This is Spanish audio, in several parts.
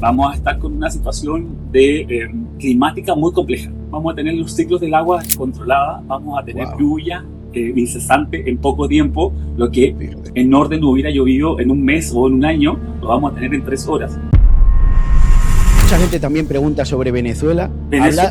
vamos a estar con una situación de climática muy compleja. Vamos a tener los ciclos del agua descontrolada, vamos a tener lluvia incesante en poco tiempo, lo que en orden no hubiera llovido en un mes o en un año, lo vamos a tener en 3 horas. Mucha gente también pregunta sobre Venezuela.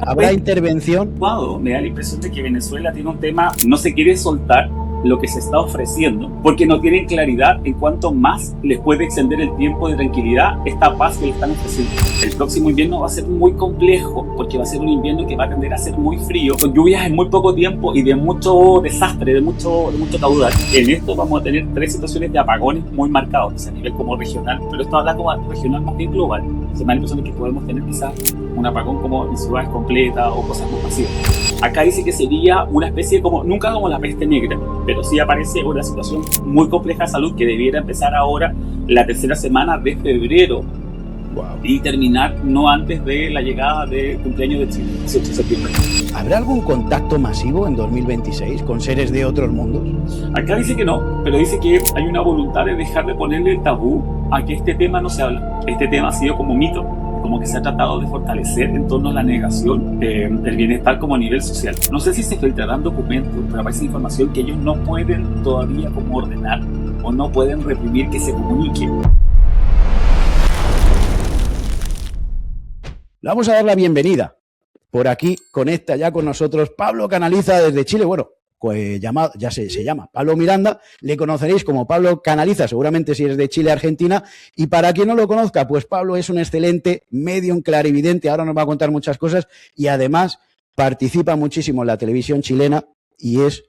¿Habrá intervención? Me da la impresión de que Venezuela tiene un tema, no se quiere soltar lo que se está ofreciendo, porque no tienen claridad en cuánto más les puede extender el tiempo de tranquilidad esta paz que le están ofreciendo. El próximo invierno va a ser muy complejo, porque va a ser un invierno que va a tender a ser muy frío, con lluvias en muy poco tiempo y de mucho desastre, de mucho caudal. En esto vamos a tener 3 situaciones de apagones muy marcados, a nivel como regional, pero esto habla como regional más bien global. Se me da la impresión de que podemos tener quizás un apagón como en ciudades completas o cosas más masivas. Acá dice que sería una especie como, nunca como la peste negra, pero sí aparece una situación muy compleja de salud que debiera empezar ahora la 3ª semana de febrero y terminar no antes de la llegada del cumpleaños de Chile, 18 de septiembre. ¿Habrá algún contacto masivo en 2026 con seres de otros mundos? Acá dice que no, pero dice que hay una voluntad de dejar de ponerle el tabú a que este tema no se habla. Este tema ha sido como mito, como que se ha tratado de fortalecer en torno a la negación del bienestar como a nivel social. No sé si se filtrarán documentos, pero aparece información que ellos no pueden todavía como ordenar o no pueden reprimir que se comunique. Le vamos a dar la bienvenida. Por aquí conecta ya con nosotros Pablo Canaliza desde Chile. Bueno, pues se llama Pablo Miranda. Le conoceréis como Pablo Canaliza, seguramente si eres de Chile, Argentina. Y para quien no lo conozca, pues Pablo es un excelente medium clarividente. Ahora nos va a contar muchas cosas y además participa muchísimo en la televisión chilena y es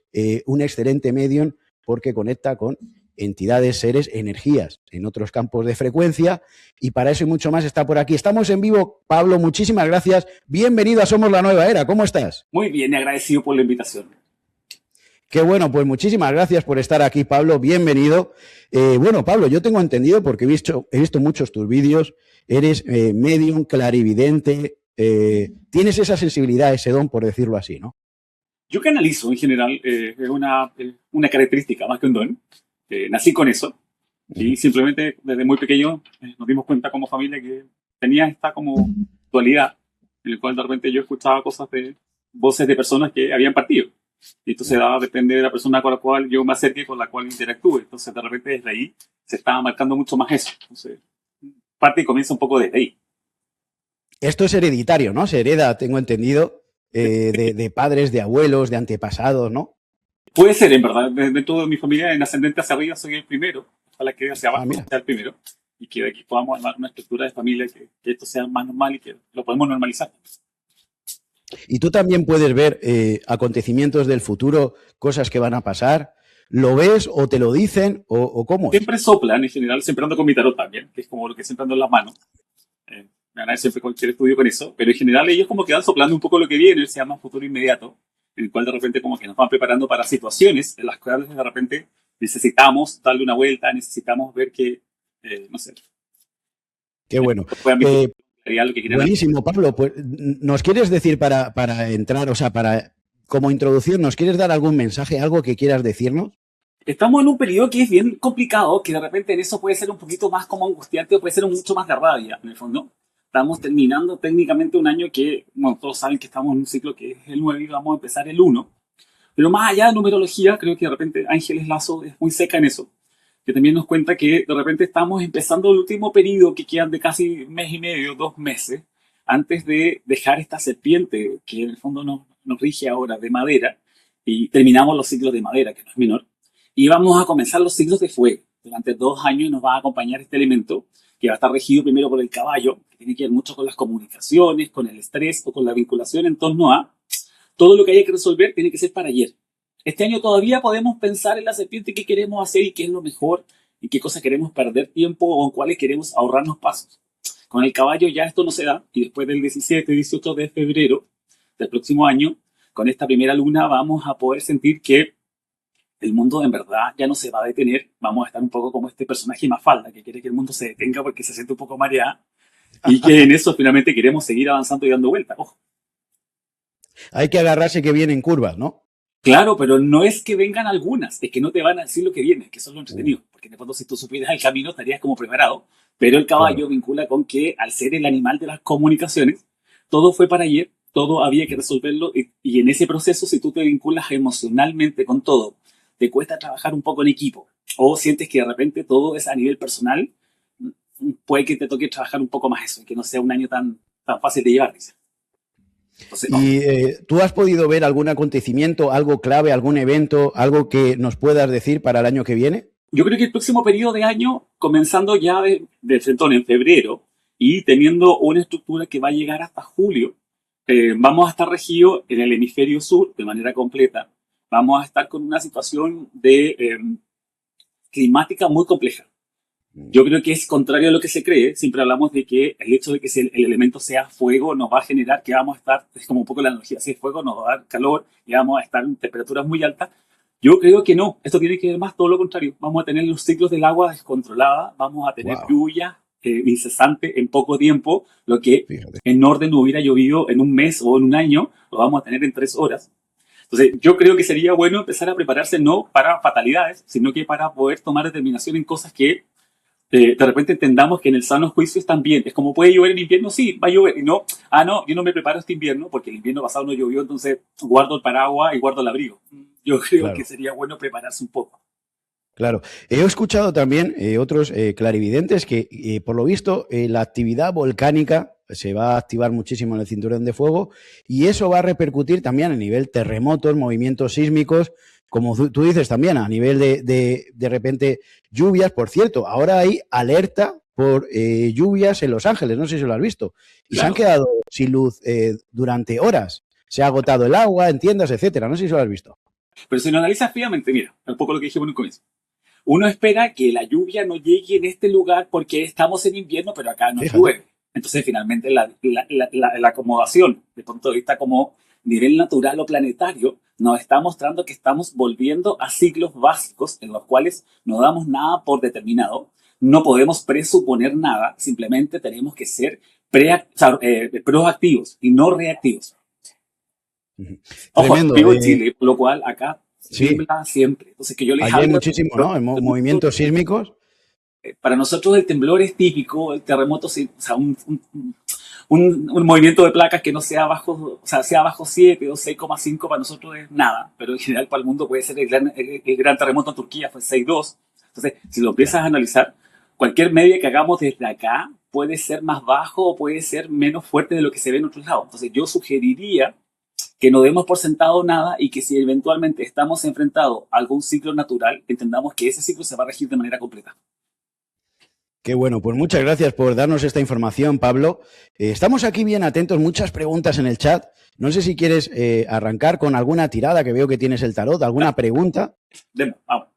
un excelente medium porque conecta con entidades, seres, energías en otros campos de frecuencia y para eso y mucho más está por aquí. Estamos en vivo. Pablo, muchísimas gracias. Bienvenido a Somos la Nueva Era. ¿Cómo estás? Muy bien, agradecido por la invitación. Qué bueno, pues muchísimas gracias por estar aquí, Pablo. Bienvenido. Bueno, Pablo, yo tengo entendido, porque he visto muchos tus vídeos, eres medium, clarividente, tienes esa sensibilidad, ese don, por decirlo así, ¿no? Yo canalizo en general, es una característica más que un don. Nací con eso y simplemente desde muy pequeño nos dimos cuenta como familia que tenía esta como dualidad en el cual de repente yo escuchaba cosas de voces de personas que habían partido. Y entonces depende de la persona con la cual yo me acerque, con la cual interactúe. Entonces de repente desde ahí se estaba marcando mucho más eso. Entonces parte y comienza un poco desde ahí. Esto es hereditario, ¿no? Se hereda, tengo entendido, de padres, de abuelos, de antepasados, ¿no? Puede ser, en verdad. De toda mi familia, en ascendente hacia arriba, soy el primero. Ojalá que hacia abajo sea el primero. Y que de aquí podamos armar una estructura de familia que esto sea más normal y que lo podemos normalizar. Y tú también puedes ver acontecimientos del futuro, cosas que van a pasar. ¿Lo ves o te lo dicen o cómo? Siempre soplan, en general, siempre ando con mi tarot también, que es como lo que siempre ando en las manos. Me van a ver siempre cualquier estudio con eso. Pero en general ellos como que van soplando un poco lo que viene, se llama futuro inmediato, en el cual de repente como que nos van preparando para situaciones en las cuales de repente necesitamos darle una vuelta, necesitamos ver que, no sé. Qué bueno. Buenísimo, Pablo. Pues, ¿nos quieres decir para entrar, o sea, para como introducción, ¿nos quieres dar algún mensaje, algo que quieras decirnos? Estamos en un periodo que es bien complicado, que de repente en eso puede ser un poquito más como angustiante o puede ser mucho más de rabia, en el fondo. Estamos terminando técnicamente un año que, bueno, todos saben que estamos en un ciclo que es el 9 y vamos a empezar el 1. Pero más allá de numerología, creo que de repente Ángeles Lazo es muy seca en eso. Que también nos cuenta que de repente estamos empezando el último periodo que quedan de casi 1.5 meses, 2 meses, antes de dejar esta serpiente que en el fondo nos rige ahora de madera y terminamos los ciclos de madera, que no es menor, y vamos a comenzar los ciclos de fuego. Durante 2 años nos va a acompañar este elemento que va a estar regido primero por el caballo, que tiene que ver mucho con las comunicaciones, con el estrés o con la vinculación en torno a todo lo que haya que resolver tiene que ser para ayer. Este año todavía podemos pensar en la serpiente qué queremos hacer y qué es lo mejor y qué cosas queremos perder tiempo o en cuáles queremos ahorrarnos pasos. Con el caballo ya esto no se da y después del 17, 18 de febrero del próximo año, con esta primera luna vamos a poder sentir que el mundo en verdad ya no se va a detener. Vamos a estar un poco como este personaje Mafalda que quiere que el mundo se detenga porque se siente un poco mareada y que en eso finalmente queremos seguir avanzando y dando vueltas. Ojo. Hay que agarrarse que vienen curvas, ¿no? Claro, pero no es que vengan algunas, es que no te van a decir lo que viene, que eso es lo entretenido. Porque en el fondo, si tú supieras el camino, estarías como preparado. Pero el Claro. caballo vincula con que, al ser el animal de las comunicaciones, todo fue para ayer, todo había que resolverlo. Y en ese proceso, si tú te vinculas emocionalmente con todo, te cuesta trabajar un poco en equipo, o sientes que de repente todo es a nivel personal, puede que te toque trabajar un poco más eso, y que no sea un año tan fácil de llevar, dice. Entonces, ¿Y tú has podido ver algún acontecimiento, algo clave, algún evento, algo que nos puedas decir para el año que viene? yo creo que el próximo periodo de año, comenzando ya de frentón en febrero y teniendo una estructura que va a llegar hasta julio, vamos a estar regidos en el hemisferio sur de manera completa. Vamos a estar con una situación climática muy compleja. Yo creo que es contrario a lo que se cree. Siempre hablamos de que el hecho de que el elemento sea fuego nos va a generar que vamos a estar, es como un poco la analogía, si es fuego nos va a dar calor y vamos a estar en temperaturas muy altas. Yo creo que no, esto tiene que ver más todo lo contrario. Vamos a tener los ciclos del agua descontrolada, vamos a tener Wow, lluvia incesante en poco tiempo, lo que fíjate. en orden no hubiera llovido en un mes o en un año, lo vamos a tener en 3 horas. Entonces, yo creo que sería bueno empezar a prepararse no para fatalidades, sino que para poder tomar determinación en cosas que de repente entendamos que en el sano juicio también. Es como puede llover en invierno, sí, va a llover. Y no, no, yo no me preparo este invierno porque el invierno pasado no llovió, entonces guardo el paraguas y guardo el abrigo. Yo creo que Claro. sería bueno prepararse un poco. Claro, he escuchado también otros clarividentes que, por lo visto, la actividad volcánica se va a activar muchísimo en el cinturón de fuego y eso va a repercutir también a nivel terremotos, movimientos sísmicos, como tú dices también, a nivel de repente lluvias. Por cierto, ahora hay alerta por lluvias en Los Ángeles, no sé si lo has visto, y se han Claro. quedado sin luz durante horas. Se ha agotado el agua en tiendas, etcétera. No sé si lo has visto. Pero si lo analizas fríamente, mira, un poco lo que dijimos en un comienzo. Uno espera que la lluvia no llegue en este lugar porque estamos en invierno, pero acá no Fíjate. llueve. Entonces, finalmente, la acomodación, de punto de vista como nivel natural o planetario, nos está mostrando que estamos volviendo a ciclos básicos en los cuales no damos nada por determinado, no podemos presuponer nada, simplemente tenemos que ser proactivos y no reactivos. Ojo, Tremendo. vivo en Chile, por lo cual acá Sí, tiembla siempre. Entonces, que yo les allí hay hablo de muchísimo, ¿no? Movimientos sísmicos. para nosotros el temblor es típico, el terremoto, sí, o sea, un movimiento de placas que no sea bajo, o sea, sea bajo 7 o 6,5 para nosotros es nada, pero en general para el mundo puede ser el gran terremoto en Turquía, fue 6,2. Entonces, si lo empiezas Ya. a analizar, cualquier media que hagamos desde acá puede ser más bajo o puede ser menos fuerte de lo que se ve en otros lados. Entonces, yo sugeriría que no demos por sentado nada y que si eventualmente estamos enfrentados a algún ciclo natural, entendamos que ese ciclo se va a regir de manera completa. Qué bueno, pues muchas gracias por darnos esta información, Pablo. Estamos aquí bien atentos, muchas preguntas en el chat. No sé si quieres arrancar con alguna tirada, que veo que tienes el tarot, alguna pregunta. Vamos.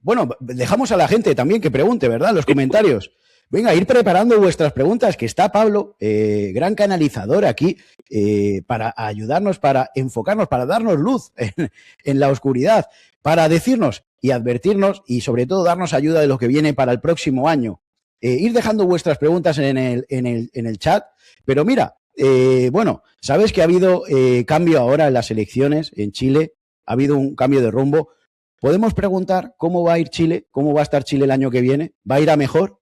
Bueno, dejamos a la gente también que pregunte, ¿verdad? En los comentarios. Venga, ir preparando vuestras preguntas, que está Pablo, gran canalizador aquí, para ayudarnos, para enfocarnos, para darnos luz en la oscuridad, para decirnos y advertirnos y sobre todo darnos ayuda de lo que viene para el próximo año. Ir dejando vuestras preguntas en el chat, pero mira, bueno, sabes que ha habido cambio ahora en las elecciones en Chile, ha habido un cambio de rumbo. ¿Podemos preguntar cómo va a ir Chile? ¿Cómo va a estar Chile el año que viene? ¿Va a ir a mejor?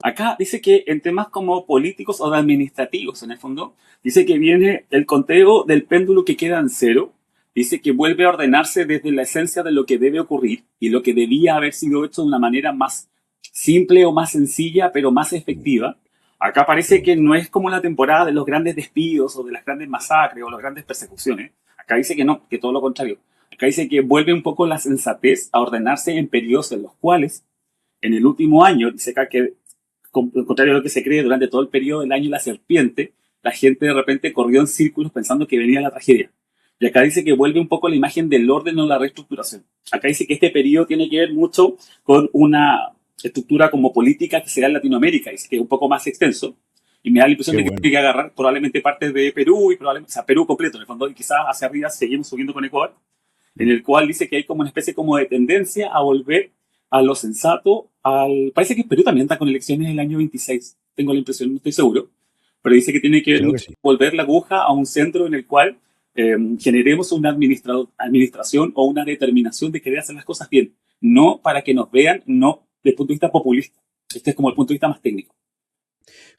Acá dice que en temas como políticos o administrativos, en el fondo, dice que viene el conteo del péndulo que queda en cero. Dice que vuelve a ordenarse desde la esencia de lo que debe ocurrir y lo que debía haber sido hecho de una manera más simple o más sencilla, pero más efectiva. Acá parece que no es como la temporada de los grandes despidos o de las grandes masacres o las grandes persecuciones. Acá dice que no, que todo lo contrario. Acá dice que vuelve un poco la sensatez a ordenarse en periodos en los cuales, en el último año, dice acá que contrario a lo que se cree, durante todo el periodo del año de la serpiente, la gente de repente corrió en círculos pensando que venía la tragedia. Y acá dice que vuelve un poco la imagen del orden o la reestructuración. Acá dice que este periodo tiene que ver mucho con una estructura como política que se da en Latinoamérica, dice que es un poco más extenso. Y me da la impresión Qué de que bueno. tiene que agarrar probablemente partes de Perú y probablemente, o sea, Perú completo, en el fondo, y quizás hacia arriba seguimos subiendo con Ecuador, en el cual dice que hay como una especie como de tendencia a volver a lo sensato. Parece que Perú también está con elecciones el año 26, tengo la impresión, no estoy seguro, pero dice que tiene que ver Creo que mucho sí. con volver la aguja a un centro en el cual generemos una administración o una determinación de querer hacer las cosas bien, no para que nos vean, no desde el punto de vista populista. Este es como el punto de vista más técnico.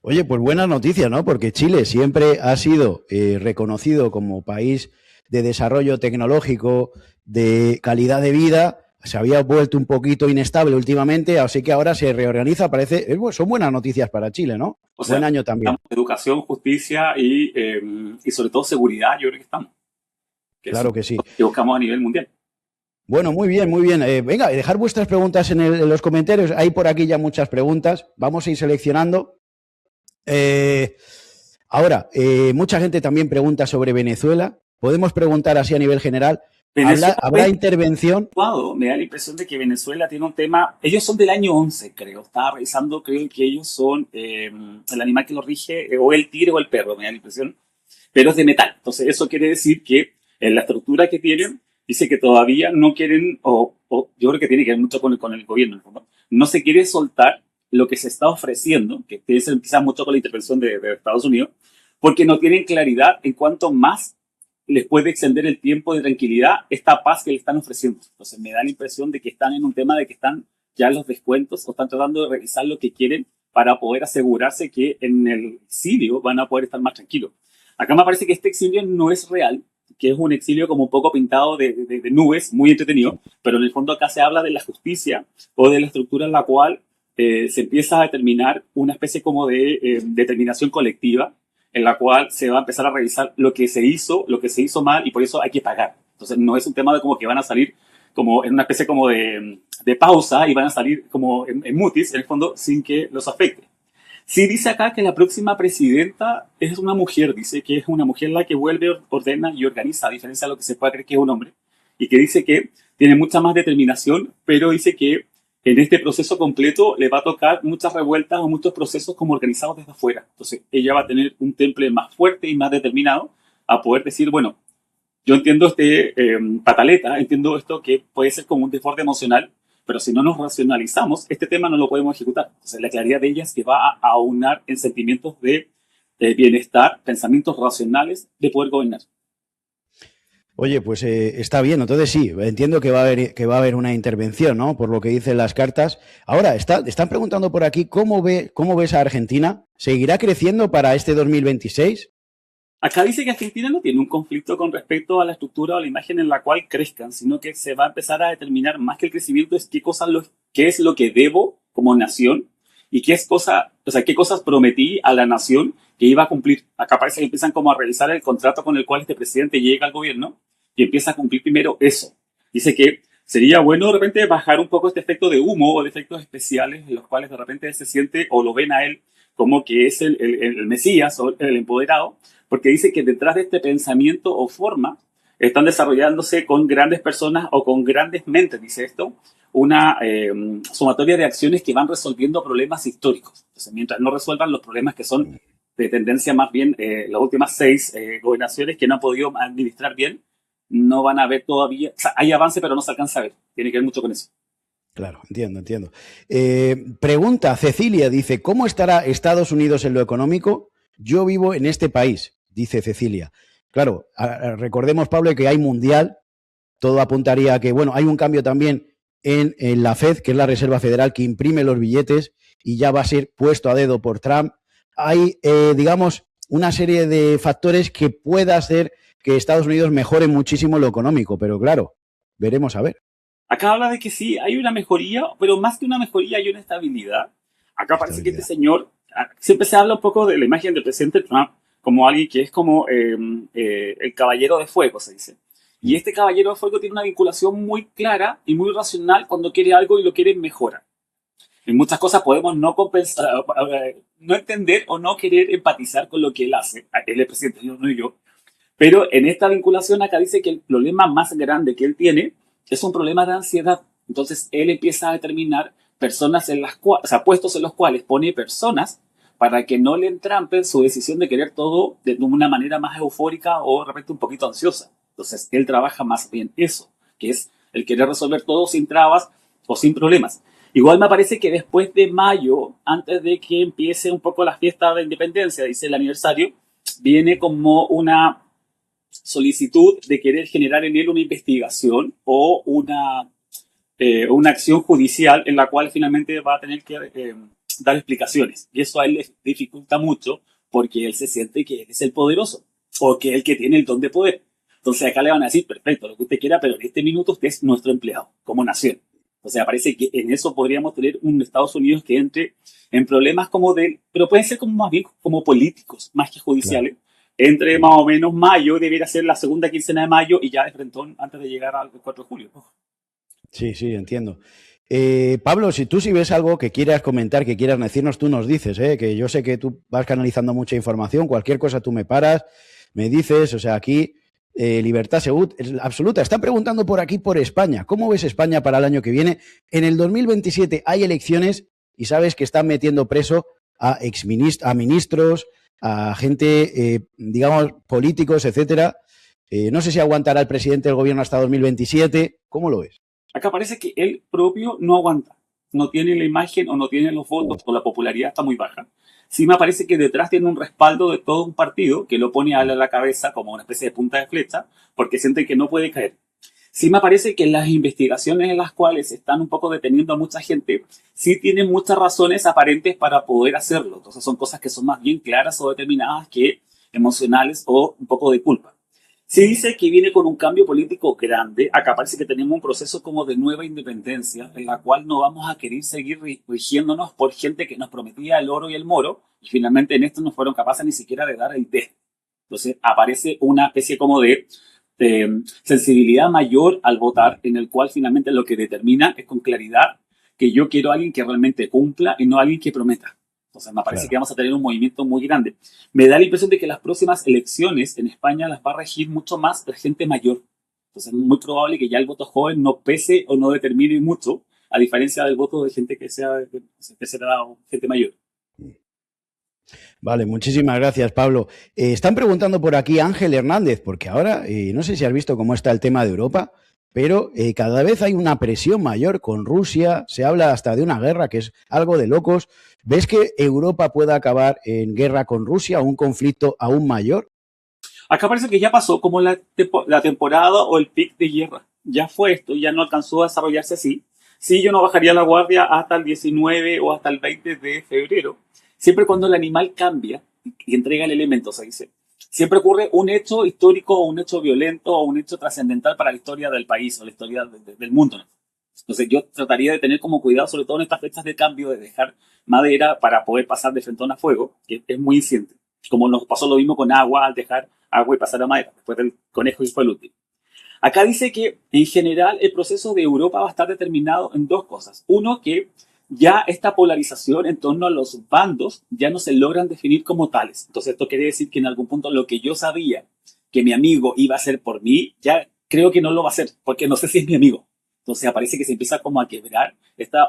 Oye, pues buena noticia, ¿no? Porque Chile siempre ha sido reconocido como país de desarrollo tecnológico, de calidad de vida. Se había vuelto un poquito inestable últimamente, así que ahora se reorganiza. Son buenas noticias para Chile, ¿no? O sea, Buen año también. educación, justicia y sobre todo seguridad, yo creo que estamos. Que es Claro que sí. lo que buscamos a nivel mundial. Bueno, muy bien, muy bien. Venga, dejar vuestras preguntas en los comentarios. Hay por aquí ya muchas preguntas. Vamos a ir seleccionando. Ahora, mucha gente también pregunta sobre Venezuela. Podemos preguntar así a nivel general. ¿Habrá intervención? Me da la impresión de que Venezuela tiene un tema. Ellos son del año 11, creo. Estaba revisando, creo que ellos son el animal que los rige, o el tigre o el perro, me da la impresión. Pero es de metal. Entonces, eso quiere decir que en la estructura que tienen, dice que todavía no quieren, o yo creo que tiene que ver mucho con el gobierno, ¿no? No se quiere soltar lo que se está ofreciendo, que tiene que ser quizás mucho con la intervención de Estados Unidos, porque no tienen claridad en cuánto más les puede extender el tiempo de tranquilidad esta paz que le están ofreciendo. Entonces me da la impresión de que están en un tema de que están ya los descuentos o están tratando de revisar lo que quieren para poder asegurarse que en el exilio van a poder estar más tranquilos. Acá me parece que este exilio no es real, que es un exilio como un poco pintado de nubes, muy entretenido, pero en el fondo acá se habla de la justicia o de la estructura en la cual se empieza a determinar una especie como de determinación colectiva en la cual se va a empezar a revisar lo que se hizo mal y por eso hay que pagar. Entonces no es un tema de como que van a salir como en una especie como de pausa y van a salir como en mutis, en el fondo, sin que los afecte. Sí dice acá que la próxima presidenta es una mujer, dice que es una mujer la que vuelve, ordena y organiza, a diferencia de lo que se puede creer que es un hombre, y que dice que tiene mucha más determinación, pero dice que en este proceso completo le va a tocar muchas revueltas o muchos procesos como organizados desde afuera. Entonces ella va a tener un temple más fuerte y más determinado a poder decir, bueno, yo entiendo pataleta, entiendo esto que puede ser como un desborde emocional, pero si no nos racionalizamos, este tema no lo podemos ejecutar. Entonces, la claridad de ella es que va a aunar en sentimientos de bienestar, pensamientos racionales de poder gobernar. Oye, pues está bien. Entonces sí, entiendo que va a haber una intervención, ¿no? Por lo que dicen las cartas. Ahora, están preguntando por aquí, ¿cómo ves a Argentina? ¿Seguirá creciendo para este 2026? Acá dice que Argentina no tiene un conflicto con respecto a la estructura o la imagen en la cual crezcan, sino que se va a empezar a determinar más que el crecimiento es qué es lo que debo como nación y qué cosas prometí a la nación que iba a cumplir. Acá parece que empiezan como a revisar el contrato con el cual este presidente llega al gobierno y empieza a cumplir primero eso. Dice que sería bueno de repente bajar un poco este efecto de humo o de efectos especiales en los cuales de repente se siente o lo ven a él como que es el Mesías o el empoderado, porque dice que detrás de este pensamiento o forma están desarrollándose con grandes personas o con grandes mentes, dice esto, una sumatoria de acciones que van resolviendo problemas históricos. Entonces, mientras no resuelvan los problemas que son de tendencia más bien las últimas 6 gobernaciones que no han podido administrar bien, no van a ver todavía, o sea, hay avance pero no se alcanza a ver, tiene que ver mucho con eso. Claro, entiendo. Pregunta Cecilia, dice, ¿cómo estará Estados Unidos en lo económico? Yo vivo en este país, dice Cecilia. Claro, recordemos, Pablo, que hay mundial, todo apuntaría a que, bueno, hay un cambio también en la Fed, que es la Reserva Federal, que imprime los billetes y ya va a ser puesto a dedo por Trump. Hay, digamos, una serie de factores que pueda hacer que Estados Unidos mejore muchísimo lo económico, pero claro, veremos a ver. Acá habla de que sí, hay una mejoría, pero más que una mejoría hay una estabilidad. Acá parece que este señor, siempre se habla un poco de la imagen del presidente Trump como alguien que es como el caballero de fuego, se dice. Y este caballero de fuego tiene una vinculación muy clara y muy racional cuando quiere algo y lo quiere mejorar. En muchas cosas podemos no compensar, no entender o no querer empatizar con lo que él hace. Él es presidente, no yo. Pero en esta vinculación acá dice que el problema más grande que él tiene es un problema de ansiedad. Entonces él empieza a determinar personas en las cuales, o sea, puestos en los cuales pone personas para que no le entrampen su decisión de querer todo de una manera más eufórica o de repente un poquito ansiosa. Entonces él trabaja más bien eso, que es el querer resolver todo sin trabas o sin problemas. Igual me parece que después de mayo, antes de que empiece un poco la fiesta de independencia, dice el aniversario, viene como una solicitud de querer generar en él una investigación o una acción judicial en la cual finalmente va a tener que dar explicaciones. Y eso a él le dificulta mucho porque él se siente que él es el poderoso o que es el que tiene el don de poder. Entonces acá le van a decir, perfecto, lo que usted quiera, pero en este minuto usted es nuestro empleado como nación. O sea, parece que en eso podríamos tener un Estados Unidos que entre en problemas como de, pero pueden ser como más bien como políticos, más que Claro. judiciales. Entre Sí, más o menos mayo, debería ser la segunda quincena de mayo y ya de frente antes de llegar al 4 de julio. sí, sí, entiendo. Pablo, si tú ves algo que quieras comentar, que quieras decirnos, tú nos dices, que yo sé que tú vas canalizando mucha información, cualquier cosa tú me paras, me dices, o sea, aquí libertad absoluta. Están preguntando por aquí, por España. ¿Cómo ves España para el año que viene? En el 2027 hay elecciones y sabes que están metiendo preso a ministros, a gente, digamos, políticos, etcétera. No sé si aguantará el presidente del gobierno hasta 2027. ¿Cómo lo ves? Acá parece que él propio no aguanta. No tiene la imagen o no tiene los votos o la popularidad está muy baja. Sí me parece que detrás tiene un respaldo de todo un partido que lo pone a él a la cabeza como una especie de punta de flecha porque siente que no puede caer. Sí me parece que las investigaciones en las cuales están un poco deteniendo a mucha gente sí tienen muchas razones aparentes para poder hacerlo. Entonces son cosas que son más bien claras o determinadas que emocionales o un poco de culpa. Se dice que viene con un cambio político grande. Acá parece que tenemos un proceso como de nueva independencia, en la cual no vamos a querer seguir rigiéndonos por gente que nos prometía el oro y el moro, y finalmente en esto no fueron capaces ni siquiera de dar el té. Entonces aparece una especie como de sensibilidad mayor al votar, en el cual finalmente lo que determina es con claridad que yo quiero a alguien que realmente cumpla y no a alguien que prometa. Entonces me parece que Claro. vamos a tener un movimiento muy grande. Me da la impresión de que las próximas elecciones en España las va a regir mucho más la gente mayor. Entonces es muy probable que ya el voto joven no pese o no determine mucho, a diferencia del voto de gente que será gente mayor. Vale, muchísimas gracias, Pablo. Están preguntando por aquí Ángel Hernández, porque ahora no sé si has visto cómo está el tema de Europa, pero cada vez hay una presión mayor con Rusia, se habla hasta de una guerra, que es algo de locos. ¿Ves que Europa pueda acabar en guerra con Rusia, un conflicto aún mayor? Acá parece que ya pasó como la temporada o el pic de guerra. Ya fue esto, ya no alcanzó a desarrollarse así. Sí, yo no bajaría la guardia hasta el 19 o hasta el 20 de febrero. Siempre cuando el animal cambia y entrega el elemento, se dice. Siempre ocurre un hecho histórico o un hecho violento o un hecho trascendental para la historia del país o la historia del mundo, ¿no? Entonces yo trataría de tener como cuidado, sobre todo en estas fechas de cambio, de dejar madera para poder pasar de frente a fuego, que es muy eficiente. Como nos pasó lo mismo con agua al dejar agua y pasar a madera, después del conejo y fue el último. Acá dice que en general el proceso de Europa va a estar determinado en dos cosas. Uno, que ya esta polarización en torno a los bandos ya no se logran definir como tales. Entonces esto quiere decir que en algún punto lo que yo sabía que mi amigo iba a hacer por mí, ya creo que no lo va a hacer, porque no sé si es mi amigo. Entonces aparece que se empieza como a quebrar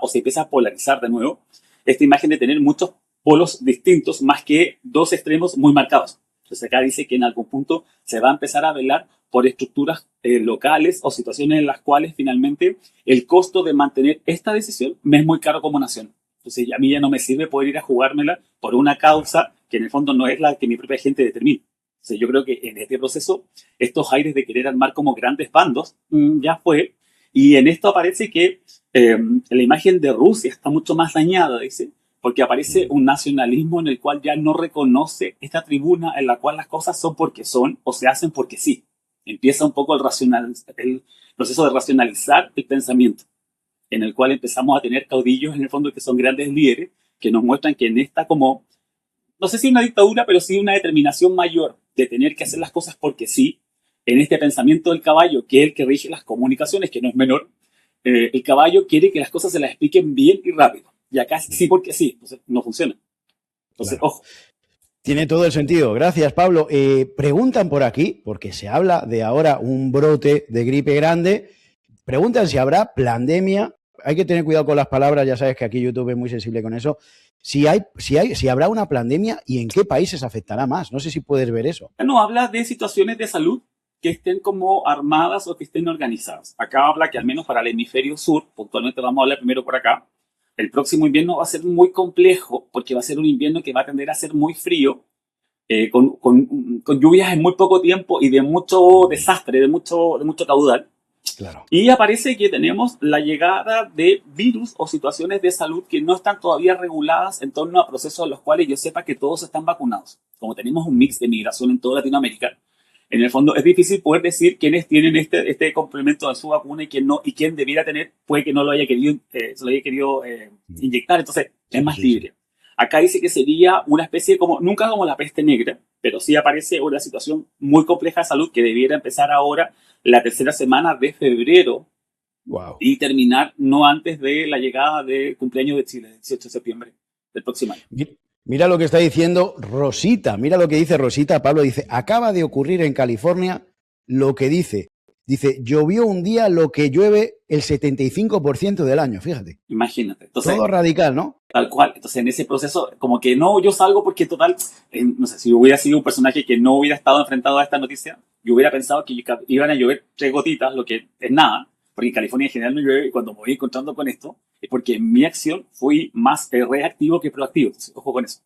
o se empieza a polarizar de nuevo esta imagen de tener muchos polos distintos más que dos extremos muy marcados. Entonces acá dice que en algún punto se va a empezar a velar por estructuras locales o situaciones en las cuales finalmente el costo de mantener esta decisión me es muy caro como nación. Entonces a mí ya no me sirve poder ir a jugármela por una causa que en el fondo no es la que mi propia gente determina. Entonces yo creo que en este proceso estos aires de querer armar como grandes bandos ya fue. Y en esto aparece que la imagen de Rusia está mucho más dañada, dice, porque aparece un nacionalismo en el cual ya no reconoce esta tribuna en la cual las cosas son porque son o se hacen porque sí. Empieza un poco el proceso de racionalizar el pensamiento, en el cual empezamos a tener caudillos en el fondo que son grandes líderes, que nos muestran que en esta como, no sé si una dictadura, pero sí una determinación mayor de tener que hacer las cosas porque sí, en este pensamiento del caballo, que es el que rige las comunicaciones, que no es menor, el caballo quiere que las cosas se las expliquen bien y rápido. Y acá sí porque sí, entonces no funciona. Entonces, Claro. ojo. Tiene todo el sentido. Gracias, Pablo. Preguntan por aquí, porque se habla de ahora un brote de gripe grande. Preguntan si habrá pandemia. Hay que tener cuidado con las palabras, ya sabes que aquí YouTube es muy sensible con eso. Si habrá una pandemia y en qué países afectará más. No sé si puedes ver eso. No habla de situaciones de salud que estén como armadas o que estén organizadas. Acá habla que al menos para el hemisferio sur, puntualmente vamos a hablar primero por acá, el próximo invierno va a ser muy complejo porque va a ser un invierno que va a tender a ser muy frío con lluvias en muy poco tiempo y de mucho desastre, de mucho caudal. Claro. Y aparece que tenemos la llegada de virus o situaciones de salud que no están todavía reguladas en torno a procesos en los cuales yo sepa que todos están vacunados. Como tenemos un mix de migración en toda Latinoamérica, en el fondo es difícil poder decir quiénes tienen este complemento de su vacuna y quién no, y quién debiera tener, puede que no lo haya querido, se lo haya querido inyectar, entonces es Sí, más sí, sí. libre. Acá dice que sería una especie como, nunca como la peste negra, pero sí aparece una situación muy compleja de salud que debiera empezar ahora la tercera semana de febrero Wow. y terminar no antes de la llegada del cumpleaños de Chile, el 18 de septiembre del próximo año. Mira lo que está diciendo Rosita, mira lo que dice Rosita. Pablo dice, acaba de ocurrir en California lo que dice, llovió un día lo que llueve el 75% del año, fíjate. Imagínate. Entonces, Todo radical, ¿no? tal cual. Entonces, en ese proceso, como que no, yo salgo porque total, no sé, si yo hubiera sido un personaje que no hubiera estado enfrentado a esta noticia, yo hubiera pensado que iban a llover 3 gotitas, lo que es nada, porque en California en general no llueve, y cuando me voy encontrando con esto, es porque en mi acción fui más reactivo que proactivo. Entonces, ojo con eso.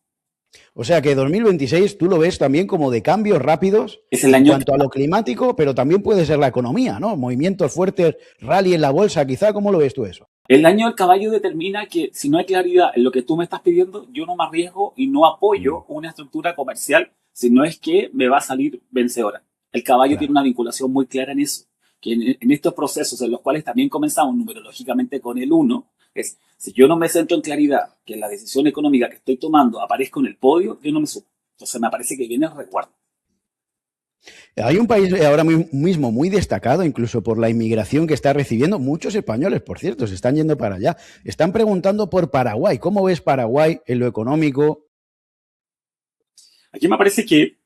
O sea que 2026 tú lo ves también como de cambios rápidos Es el en año cuanto a lo climático, pero también puede ser la economía, ¿no? Movimientos fuertes, rally en la bolsa, quizá, ¿cómo lo ves tú eso? El año del caballo determina que si no hay claridad en lo que tú me estás pidiendo, yo no me arriesgo y no Mm, apoyo una estructura comercial, si no es que me va a salir vencedora. El caballo tiene claro. una vinculación muy clara en eso, que en estos procesos en los cuales también comenzamos numerológicamente con el uno, es si yo no me centro en claridad, que la decisión económica que estoy tomando aparezca en el podio, yo no me subo. Entonces me parece que viene el resguardo. Hay un país ahora mismo muy destacado, incluso por la inmigración que está recibiendo. Muchos españoles, por cierto, se están yendo para allá. Están preguntando por Paraguay. ¿Cómo ves Paraguay en lo económico? Aquí me parece que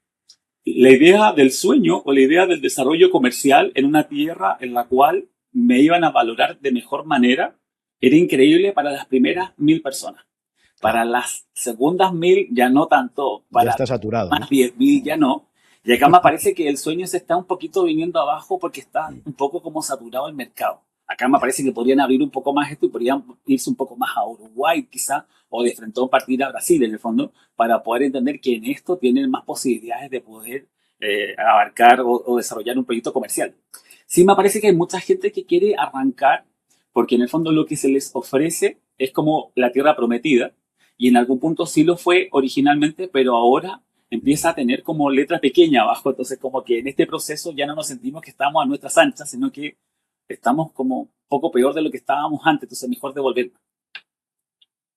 la idea del sueño o la idea del desarrollo comercial en una tierra en la cual me iban a valorar de mejor manera era increíble para las primeras 1.000 personas. Para Claro, las segundas 1.000 ya no tanto, ya para está saturado, más ¿no? 10.000 ya no. Y acá me parece que el sueño se está un poquito viniendo abajo porque está Mm, un poco como saturado el mercado. Acá me parece que podrían abrir un poco más esto y podrían irse un poco más a Uruguay quizá o de frente a partir a Brasil en el fondo para poder entender que en esto tienen más posibilidades de poder abarcar o desarrollar un proyecto comercial. Sí me parece que hay mucha gente que quiere arrancar porque en el fondo lo que se les ofrece es como la tierra prometida y en algún punto sí lo fue originalmente, pero ahora empieza a tener como letra pequeña abajo, entonces como que en este proceso ya no nos sentimos que estamos a nuestras anchas, sino que estamos como un poco peor de lo que estábamos antes, entonces mejor devolver.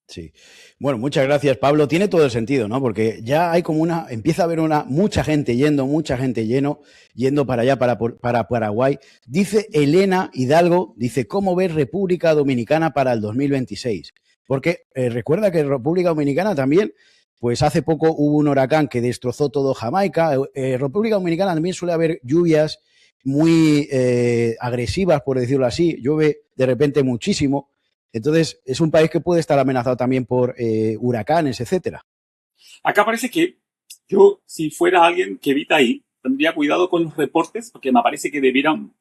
sí. Bueno, muchas gracias, Pablo. Tiene todo el sentido, ¿no? Porque ya hay como empieza a haber mucha gente mucha gente yendo para allá, para Paraguay. Dice Elena Hidalgo, dice, ¿cómo ves República Dominicana para el 2026? Porque recuerda que República Dominicana también, pues hace poco hubo un huracán que destrozó todo Jamaica. República Dominicana también suele haber lluvias muy agresivas, por decirlo así. Llueve de repente muchísimo. Entonces, es un país que puede estar amenazado también por huracanes, etcétera. Acá parece que yo, si fuera alguien que evita ahí, tendría cuidado con los reportes, porque me parece que debieran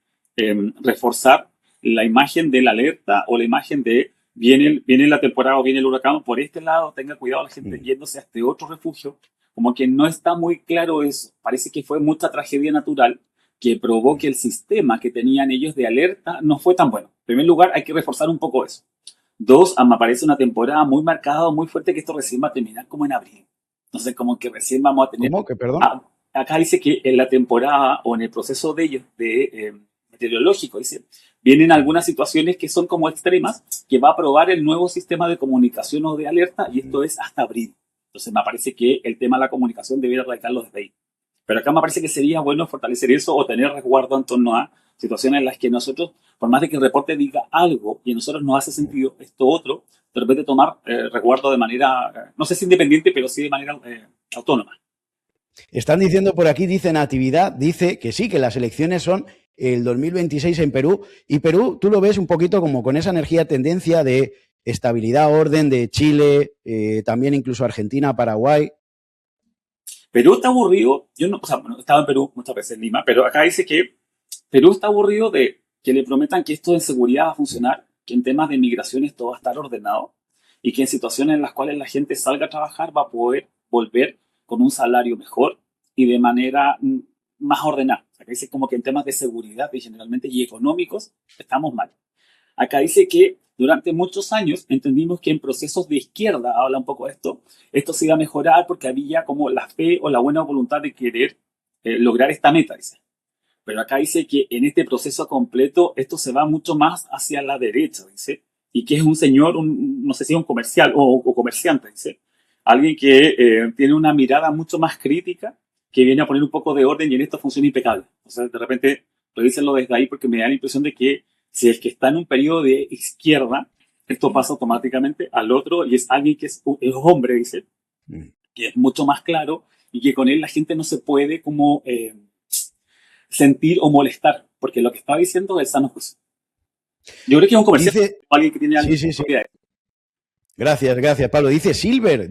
reforzar la imagen de la alerta o la imagen de viene la temporada o viene el huracán por este lado, tenga cuidado la gente Mm. yéndose a este otro refugio, como que no está muy claro eso. Parece que fue mucha tragedia natural que probó que el sistema que tenían ellos de alerta no fue tan bueno. En primer lugar, hay que reforzar un poco eso. Dos, me parece una temporada muy marcada o muy fuerte que esto recién va a terminar como en abril. Entonces, como que recién vamos a tener... ¿Cómo? ¿Que perdón? Ah, acá dice que en la temporada o en el proceso de ellos, de meteorológico, dice, vienen Mm. algunas situaciones que son como extremas, que va a probar el nuevo sistema de comunicación o de alerta, y esto es hasta abril. Entonces, me parece que el tema de la comunicación debería radicarlo desde ahí. Pero acá me parece que sería bueno fortalecer eso o tener resguardo en torno a situaciones en las que nosotros, por más de que el reporte diga algo y a nosotros nos hace sentido esto otro, de repente tomar resguardo de manera, no sé si independiente, pero sí de manera autónoma. Están diciendo por aquí, dice Natividad, dice que sí, que las elecciones son el 2026 en Perú. Y Perú, tú lo ves un poquito como con esa energía, tendencia de estabilidad, orden de Chile, también incluso Argentina, Paraguay. Perú está aburrido, yo no, o sea, bueno, he estado en Perú muchas veces en Lima, pero acá dice que Perú está aburrido de que le prometan que esto de seguridad va a funcionar, que en temas de migraciones todo va a estar ordenado y que en situaciones en las cuales la gente salga a trabajar va a poder volver con un salario mejor y de manera más ordenada. Acá dice como que en temas de seguridad y generalmente y económicos estamos mal. Acá dice que durante muchos años entendimos que en procesos de izquierda, habla un poco de esto se iba a mejorar porque había como la fe o la buena voluntad de querer lograr esta meta, dice. Pero acá dice que en este proceso completo esto se va mucho más hacia la derecha, dice, y que es un señor, no sé si es un comercial o comerciante, dice, alguien que tiene una mirada mucho más crítica, que viene a poner un poco de orden y en esto funciona impecable. O sea, de repente, revísenlo desde ahí porque me da la impresión de que si es que está en un periodo de izquierda, esto pasa automáticamente al otro y es alguien que es hombre, dice, que es mucho más claro y que con él la gente no se puede como sentir o molestar, porque lo que estaba diciendo es el sano juicio. Yo creo que es un comercial, Dice, alguien que tiene algo sí. Gracias, Pablo. Dice Silver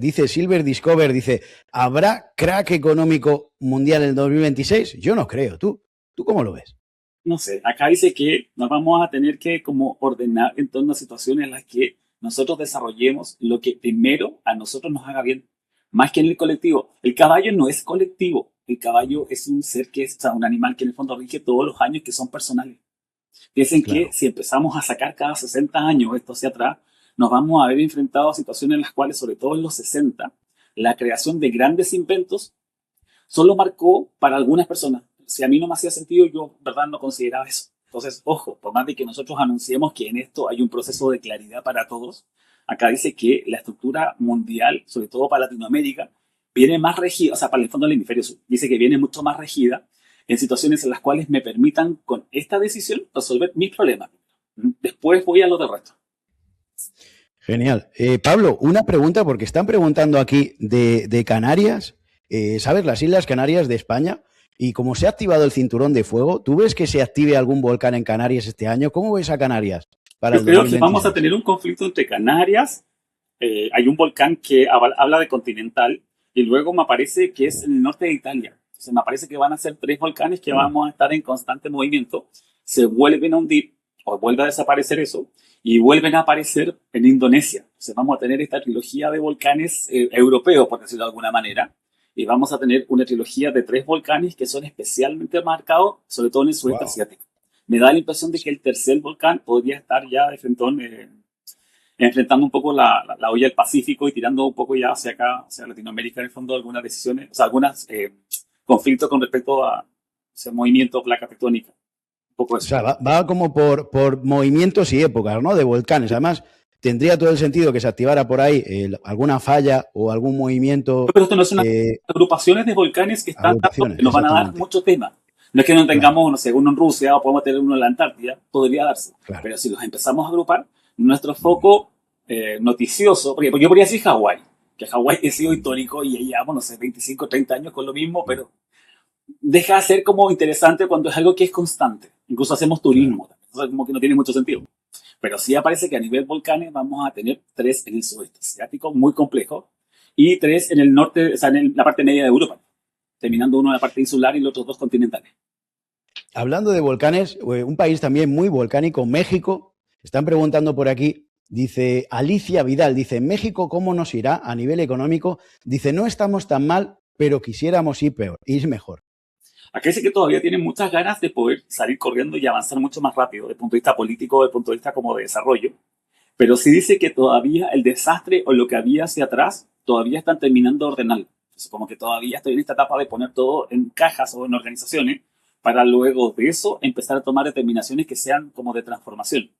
Discover, dice, ¿habrá crack económico mundial en el 2026? Yo no creo. ¿Tú cómo lo ves? No sé, acá dice que nos vamos a tener que como ordenar en torno a situaciones en las que nosotros desarrollemos lo que primero a nosotros nos haga bien, más que en el colectivo. El caballo no es colectivo, el caballo es un ser que es, o sea, un animal que en el fondo rige todos los años que son personales. Piensen que Claro. si empezamos a sacar cada 60 años esto hacia atrás, nos vamos a ver enfrentados a situaciones en las cuales, sobre todo en los 60, la creación de grandes inventos solo marcó para algunas personas. Si a mí no me hacía sentido, yo, verdad, no consideraba eso. Entonces, ojo, por más de que nosotros anunciemos que en esto hay un proceso de claridad para todos, acá dice que la estructura mundial, sobre todo para Latinoamérica, viene más regida, o sea, para el fondo del hemisferio sur, dice que viene mucho más regida en situaciones en las cuales me permitan con esta decisión resolver mis problemas. Después voy a lo del resto. Genial. Pablo, una pregunta, porque están preguntando aquí de Canarias, ¿sabes? Las Islas Canarias de España, y como se ha activado el cinturón de fuego, ¿tú ves que se active algún volcán en Canarias este año? ¿Cómo ves a Canarias para Yo el creo que vamos a 2026? tener un conflicto entre Canarias, hay un volcán que habla de continental y luego me parece que es en el norte de Italia. Entonces me parece que van a ser tres volcanes que vamos a estar en constante movimiento, se vuelven a hundir o vuelve a desaparecer eso y vuelven a aparecer en Indonesia. Entonces vamos a tener esta trilogía de volcanes europeos, por decirlo de alguna manera, y vamos a tener una trilogía de tres volcanes que son especialmente marcados, sobre todo en el sudeste Wow. asiático. Me da la impresión de que el tercer volcán podría estar ya de frentón enfrentando un poco la olla del Pacífico y tirando un poco ya hacia acá, hacia Latinoamérica, en el fondo, algunas decisiones, o sea, algunos conflictos con respecto a ese movimiento, placa tectónica. Un poco O eso. sea, va como por movimientos y épocas, ¿no? De volcanes. Además, tendría todo el sentido que se activara por ahí alguna falla o algún movimiento, Pero esto no es una agrupaciones de volcanes que están dando, que agrupaciones, nos van a dar exactamente. mucho tema. No es que no Claro, tengamos, no sé, uno en Rusia o podemos tener uno en la Antártida, podría darse. claro. Pero si los empezamos a agrupar, nuestro foco noticioso, porque yo podría decir Hawái, que Hawái ha sido histórico y ya llevamos, no sé, 25, 30 años con lo mismo, pero deja de ser como interesante cuando es algo que es constante. Incluso hacemos Claro. turismo, entonces como que no tiene mucho sentido. Pero sí aparece que a nivel volcanes vamos a tener tres en el sudeste asiático, muy complejo, y tres en el norte, o sea, en la parte media de Europa, terminando uno en la parte insular y los otros dos continentales. Hablando de volcanes, un país también muy volcánico, México. Están preguntando por aquí, dice Alicia Vidal, dice, ¿en México cómo nos irá a nivel económico? Dice, no estamos tan mal, pero quisiéramos ir mejor. Aquí dice que todavía tiene muchas ganas de poder salir corriendo y avanzar mucho más rápido, desde el punto de vista político, desde el punto de vista como de desarrollo. Pero sí dice que todavía el desastre o lo que había hacia atrás, todavía están terminando de ordenarlo. Entonces, como que todavía estoy en esta etapa de poner todo en cajas o en organizaciones para luego de eso empezar a tomar determinaciones que sean como de transformación.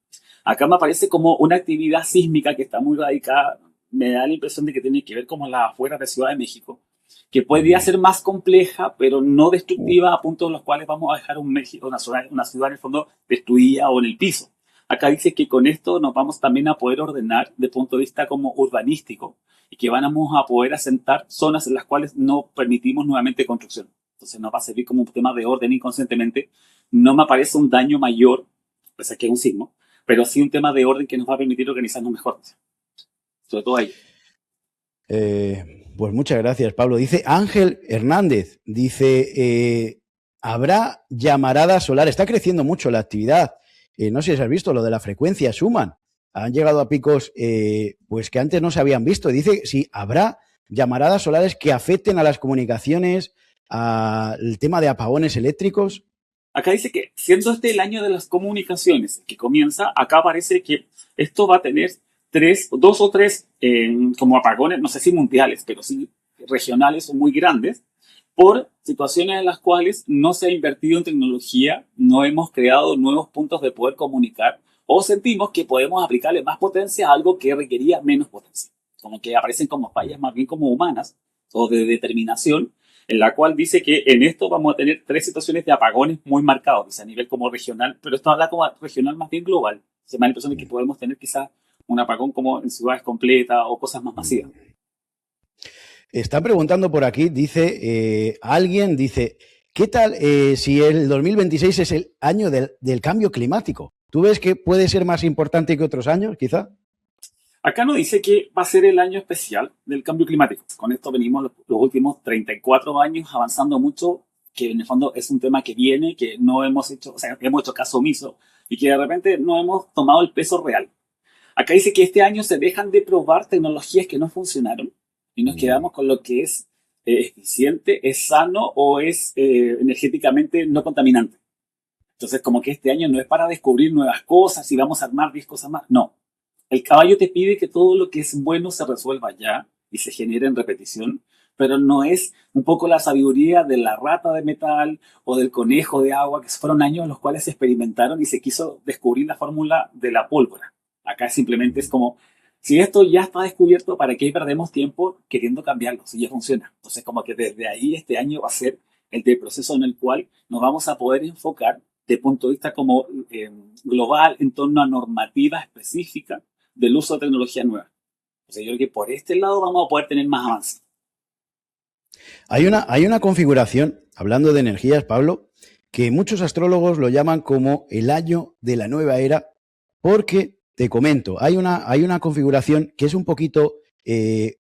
Acá me aparece como una actividad sísmica que está muy radicada, me da la impresión de que tiene que ver como las afueras de Ciudad de México, que podría ser más compleja, pero no destructiva a puntos en los cuales vamos a dejar un México, una ciudad en el fondo destruida o en el piso. Acá dice que con esto nos vamos también a poder ordenar de punto de vista como urbanístico y que vamos a poder asentar zonas en las cuales no permitimos nuevamente construcción. Entonces nos va a servir como un tema de orden inconscientemente. No me parece un daño mayor, pese a que es un sismo, pero sí un tema de orden que nos va a permitir organizarnos mejor. Sobre todo ahí. Pues muchas gracias, Pablo. Dice Ángel Hernández, dice, ¿habrá llamarada solar? Está creciendo mucho la actividad. No sé si has visto lo de la frecuencia Schumann. Han llegado a picos pues que antes no se habían visto. Dice, sí, habrá llamaradas solares que afecten a las comunicaciones, al tema de apagones eléctricos. Acá dice que siendo este el año de las comunicaciones que comienza, acá parece que esto va a tener dos o tres como apagones, no sé si mundiales, pero sí regionales o muy grandes, por situaciones en las cuales no se ha invertido en tecnología, no hemos creado nuevos puntos de poder comunicar o sentimos que podemos aplicarle más potencia a algo que requería menos potencia. Como que aparecen como fallas más bien como humanas o de determinación, en la cual dice que en esto vamos a tener tres situaciones de apagones muy marcados, dice, a nivel como regional, pero esto habla como regional más bien global. Se me da la impresión de que podemos tener quizás un apagón como en ciudades completas o cosas más masivas. Está preguntando por aquí, dice, alguien dice, ¿qué tal si el 2026 es el año del cambio climático? ¿Tú ves que puede ser más importante que otros años, quizá? Acá no dice que va a ser el año especial del cambio climático. Con esto venimos los últimos 34 años avanzando mucho, que en el fondo es un tema que viene, que no hemos hecho, o sea, hemos hecho caso omiso y que de repente no hemos tomado el peso real. Acá dice que este año se dejan de probar tecnologías que no funcionaron y nos quedamos con lo que es eficiente, es sano o es energéticamente no contaminante. Entonces, como que este año no es para descubrir nuevas cosas y vamos a armar 10 cosas más. No. El caballo te pide que todo lo que es bueno se resuelva ya y se genere en repetición, pero no es un poco la sabiduría de la rata de metal o del conejo de agua, que fueron años en los cuales se experimentaron y se quiso descubrir la fórmula de la pólvora. Acá simplemente es como, si esto ya está descubierto, ¿para qué perdemos tiempo queriendo cambiarlo si ya funciona? Entonces, como que desde ahí este año va a ser el del proceso en el cual nos vamos a poder enfocar de punto de vista como global en torno a normativa específica del uso de tecnología nueva. O sea, yo creo que por este lado vamos a poder tener más avance. Hay una configuración, hablando de energías, Pablo, que muchos astrólogos lo llaman como el año de la nueva era, porque, te comento, hay una configuración que es un poquito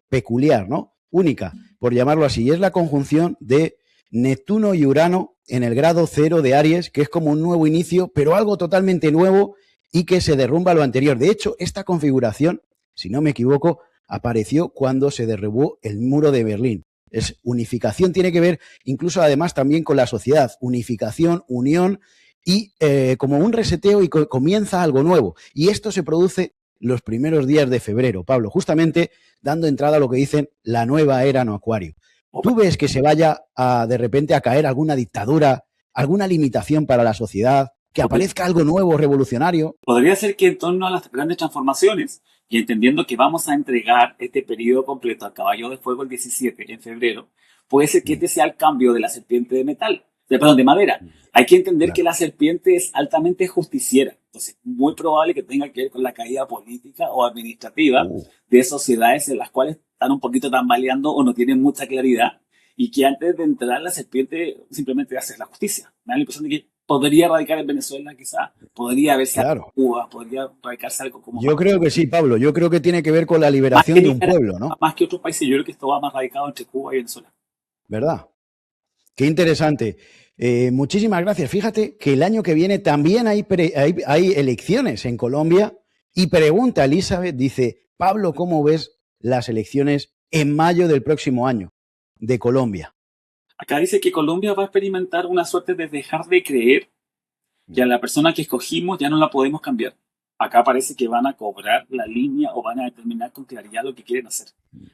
peculiar, ¿no? Única, por llamarlo así, y es la conjunción de Neptuno y Urano en el grado 0 de Aries, que es como un nuevo inicio, pero algo totalmente nuevo y que se derrumba lo anterior. De hecho, esta configuración, si no me equivoco, apareció cuando se derribó el muro de Berlín. Es unificación, tiene que ver incluso además también con la sociedad, unificación, unión y como un reseteo y comienza algo nuevo. Y esto se produce los primeros días de febrero, Pablo, justamente dando entrada a lo que dicen la nueva era en Acuario. ¿Tú ves que se vaya de repente a caer alguna dictadura, alguna limitación para la sociedad, que aparezca algo nuevo, revolucionario? Podría ser que en torno a las grandes transformaciones y entendiendo que vamos a entregar este periodo completo al Caballo de Fuego el 17 en febrero, puede ser que este sea el cambio de la serpiente de metal, perdón, de madera. Hay que entender que la serpiente es altamente justiciera. Entonces, muy probable que tenga que ver con la caída política o administrativa de sociedades en las cuales están un poquito tambaleando o no tienen mucha claridad y que antes de entrar la serpiente simplemente hace la justicia. Me da la impresión de que podría radicar en Venezuela, quizás, podría haberse Claro. en Cuba, podría radicarse algo como... Yo creo que sí, Pablo. Yo creo que tiene que ver con la liberación de un pueblo, ¿no? Más que otros países, yo creo que esto va más radicado entre Cuba y Venezuela. ¿Verdad? Qué interesante. Muchísimas gracias. Fíjate que el año que viene también hay elecciones en Colombia y pregunta Elizabeth, dice, Pablo, ¿cómo ves las elecciones en mayo del próximo año de Colombia? Acá dice que Colombia va a experimentar una suerte de dejar de creer que a la persona que escogimos ya no la podemos cambiar. Acá parece que van a cobrar la línea o van a determinar con claridad lo que quieren hacer.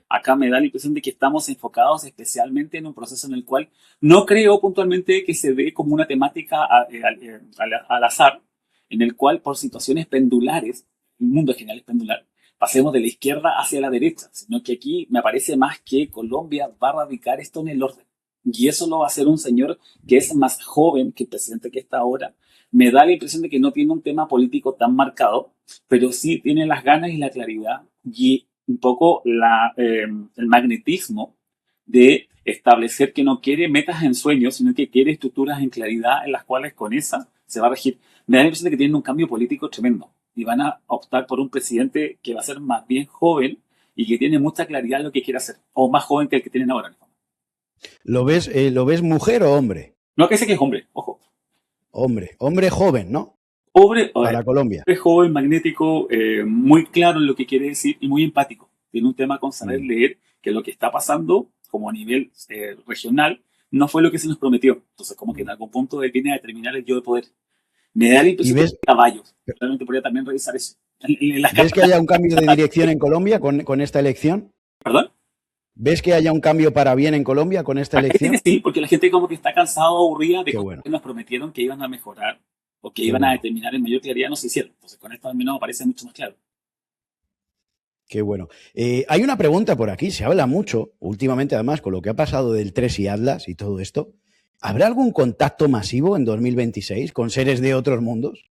Acá me da la impresión de que estamos enfocados especialmente en un proceso en el cual no creo puntualmente que se dé como una temática al azar, en el cual por situaciones pendulares, el mundo en general es pendular, pasemos de la izquierda hacia la derecha, sino que aquí me parece más que Colombia va a radicar esto en el orden. Y eso lo va a hacer un señor que es más joven que el presidente que está ahora. Me da la impresión de que no tiene un tema político tan marcado, pero sí tiene las ganas y la claridad y un poco el magnetismo de establecer que no quiere metas en sueños, sino que quiere estructuras en claridad en las cuales con esa se va a regir. Me da la impresión de que tienen un cambio político tremendo y van a optar por un presidente que va a ser más bien joven y que tiene mucha claridad en lo que quiere hacer, o más joven que el que tienen ahora. ¿Lo ves mujer o hombre? No, que sé que es hombre, ojo. Hombre joven, ¿no? Hombre, para Colombia. Hombre joven, magnético, muy claro en lo que quiere decir y muy empático. tiene un tema con saber Mm. leer que lo que está pasando como a nivel regional no fue lo que se nos prometió. Entonces, como que en Mm. algún punto él viene a determinar el yo de poder. Me da la ¿Y impresión que ves, es caballos. Realmente podría también revisar eso. En las ves que cartas, haya un cambio de dirección en Colombia con esta elección? ¿perdón? ¿Ves que haya un cambio para bien en Colombia con esta Acá dice que elección? sí, porque la gente como que está cansada o aburrida de Qué cosas bueno, que nos prometieron que iban a mejorar o que qué iban a bueno. determinar en mayor claridad, no se hicieron. Entonces, con esto al menos aparece mucho más claro. Qué bueno. Hay una pregunta por aquí, se habla mucho, últimamente además, con lo que ha pasado del 3 y Atlas y todo esto. ¿Habrá algún contacto masivo en 2026 con seres de otros mundos?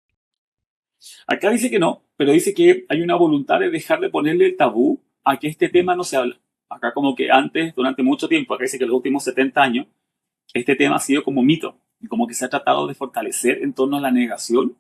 Acá dice que no, pero dice que hay una voluntad de dejar de ponerle el tabú a que este tema no se habla. Acá como que antes, durante mucho tiempo, acá dice que los últimos 70 años, este tema ha sido como mito, y como que se ha tratado de fortalecer en torno a la negación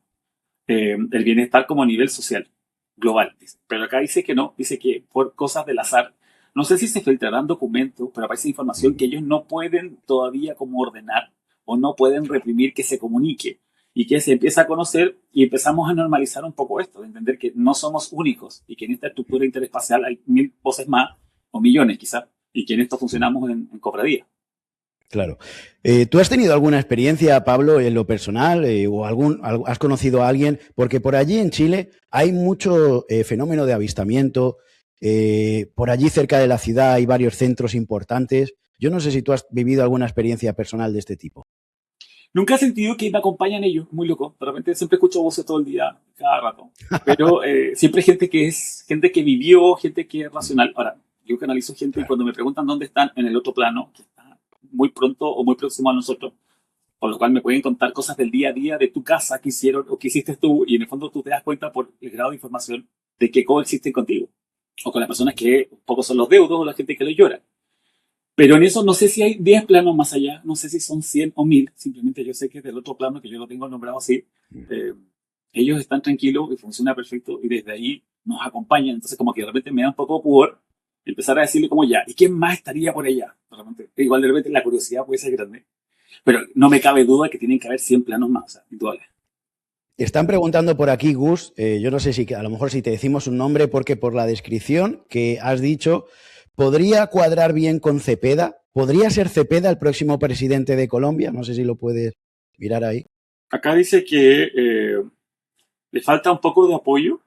del bienestar como a nivel social, global. Dice. Pero acá dice que no, dice que por cosas del azar, no sé si se filtrarán documentos, pero aparece información que ellos no pueden todavía como ordenar o no pueden Claro. reprimir que se comunique y que se empieza a conocer y empezamos a normalizar un poco esto, de entender que no somos únicos y que en esta estructura interespacial hay mil voces más o millones quizás y que en esto funcionamos en cofradía. Claro. ¿Tú has tenido alguna experiencia, Pablo, en lo personal o has conocido a alguien? Porque por allí en Chile hay mucho fenómeno de avistamiento. Por allí cerca de la ciudad hay varios centros importantes. Yo no sé si tú has vivido alguna experiencia personal de este tipo. Nunca he sentido que me acompañan ellos, muy loco. De repente siempre escucho voces todo el día, cada rato. Pero siempre hay gente que es, gente que vivió, gente que es racional. Ahora, yo canalizo gente y Claro. cuando me preguntan dónde están en el otro plano, que está muy pronto o muy próximo a nosotros, por lo cual me pueden contar cosas del día a día de tu casa que hicieron o que hiciste tú, y en el fondo tú te das cuenta por el grado de información de que coexisten contigo. O con las personas que un poco son los deudos o la gente que lo llora. Pero en eso no sé si hay 10 planos más allá, no sé si son 100 o 1000, simplemente yo sé que del otro plano, que yo lo tengo nombrado así, eh, ellos están tranquilos y funciona perfecto y desde ahí nos acompañan. Entonces como que de repente me da un poco de pudor empezar a decirle como ya, ¿y quién más estaría por allá? De repente, igual de repente la curiosidad puede ser grande, pero no me cabe duda que tienen que haber 100 planos más, o sea, duales. Están preguntando por aquí, Gus, yo no sé si a lo mejor si te decimos un nombre, porque por la descripción que has dicho, ¿podría cuadrar bien con Cepeda? ¿Podría ser Cepeda el próximo presidente de Colombia? No sé si lo puedes mirar ahí. Acá dice que le falta un poco de apoyo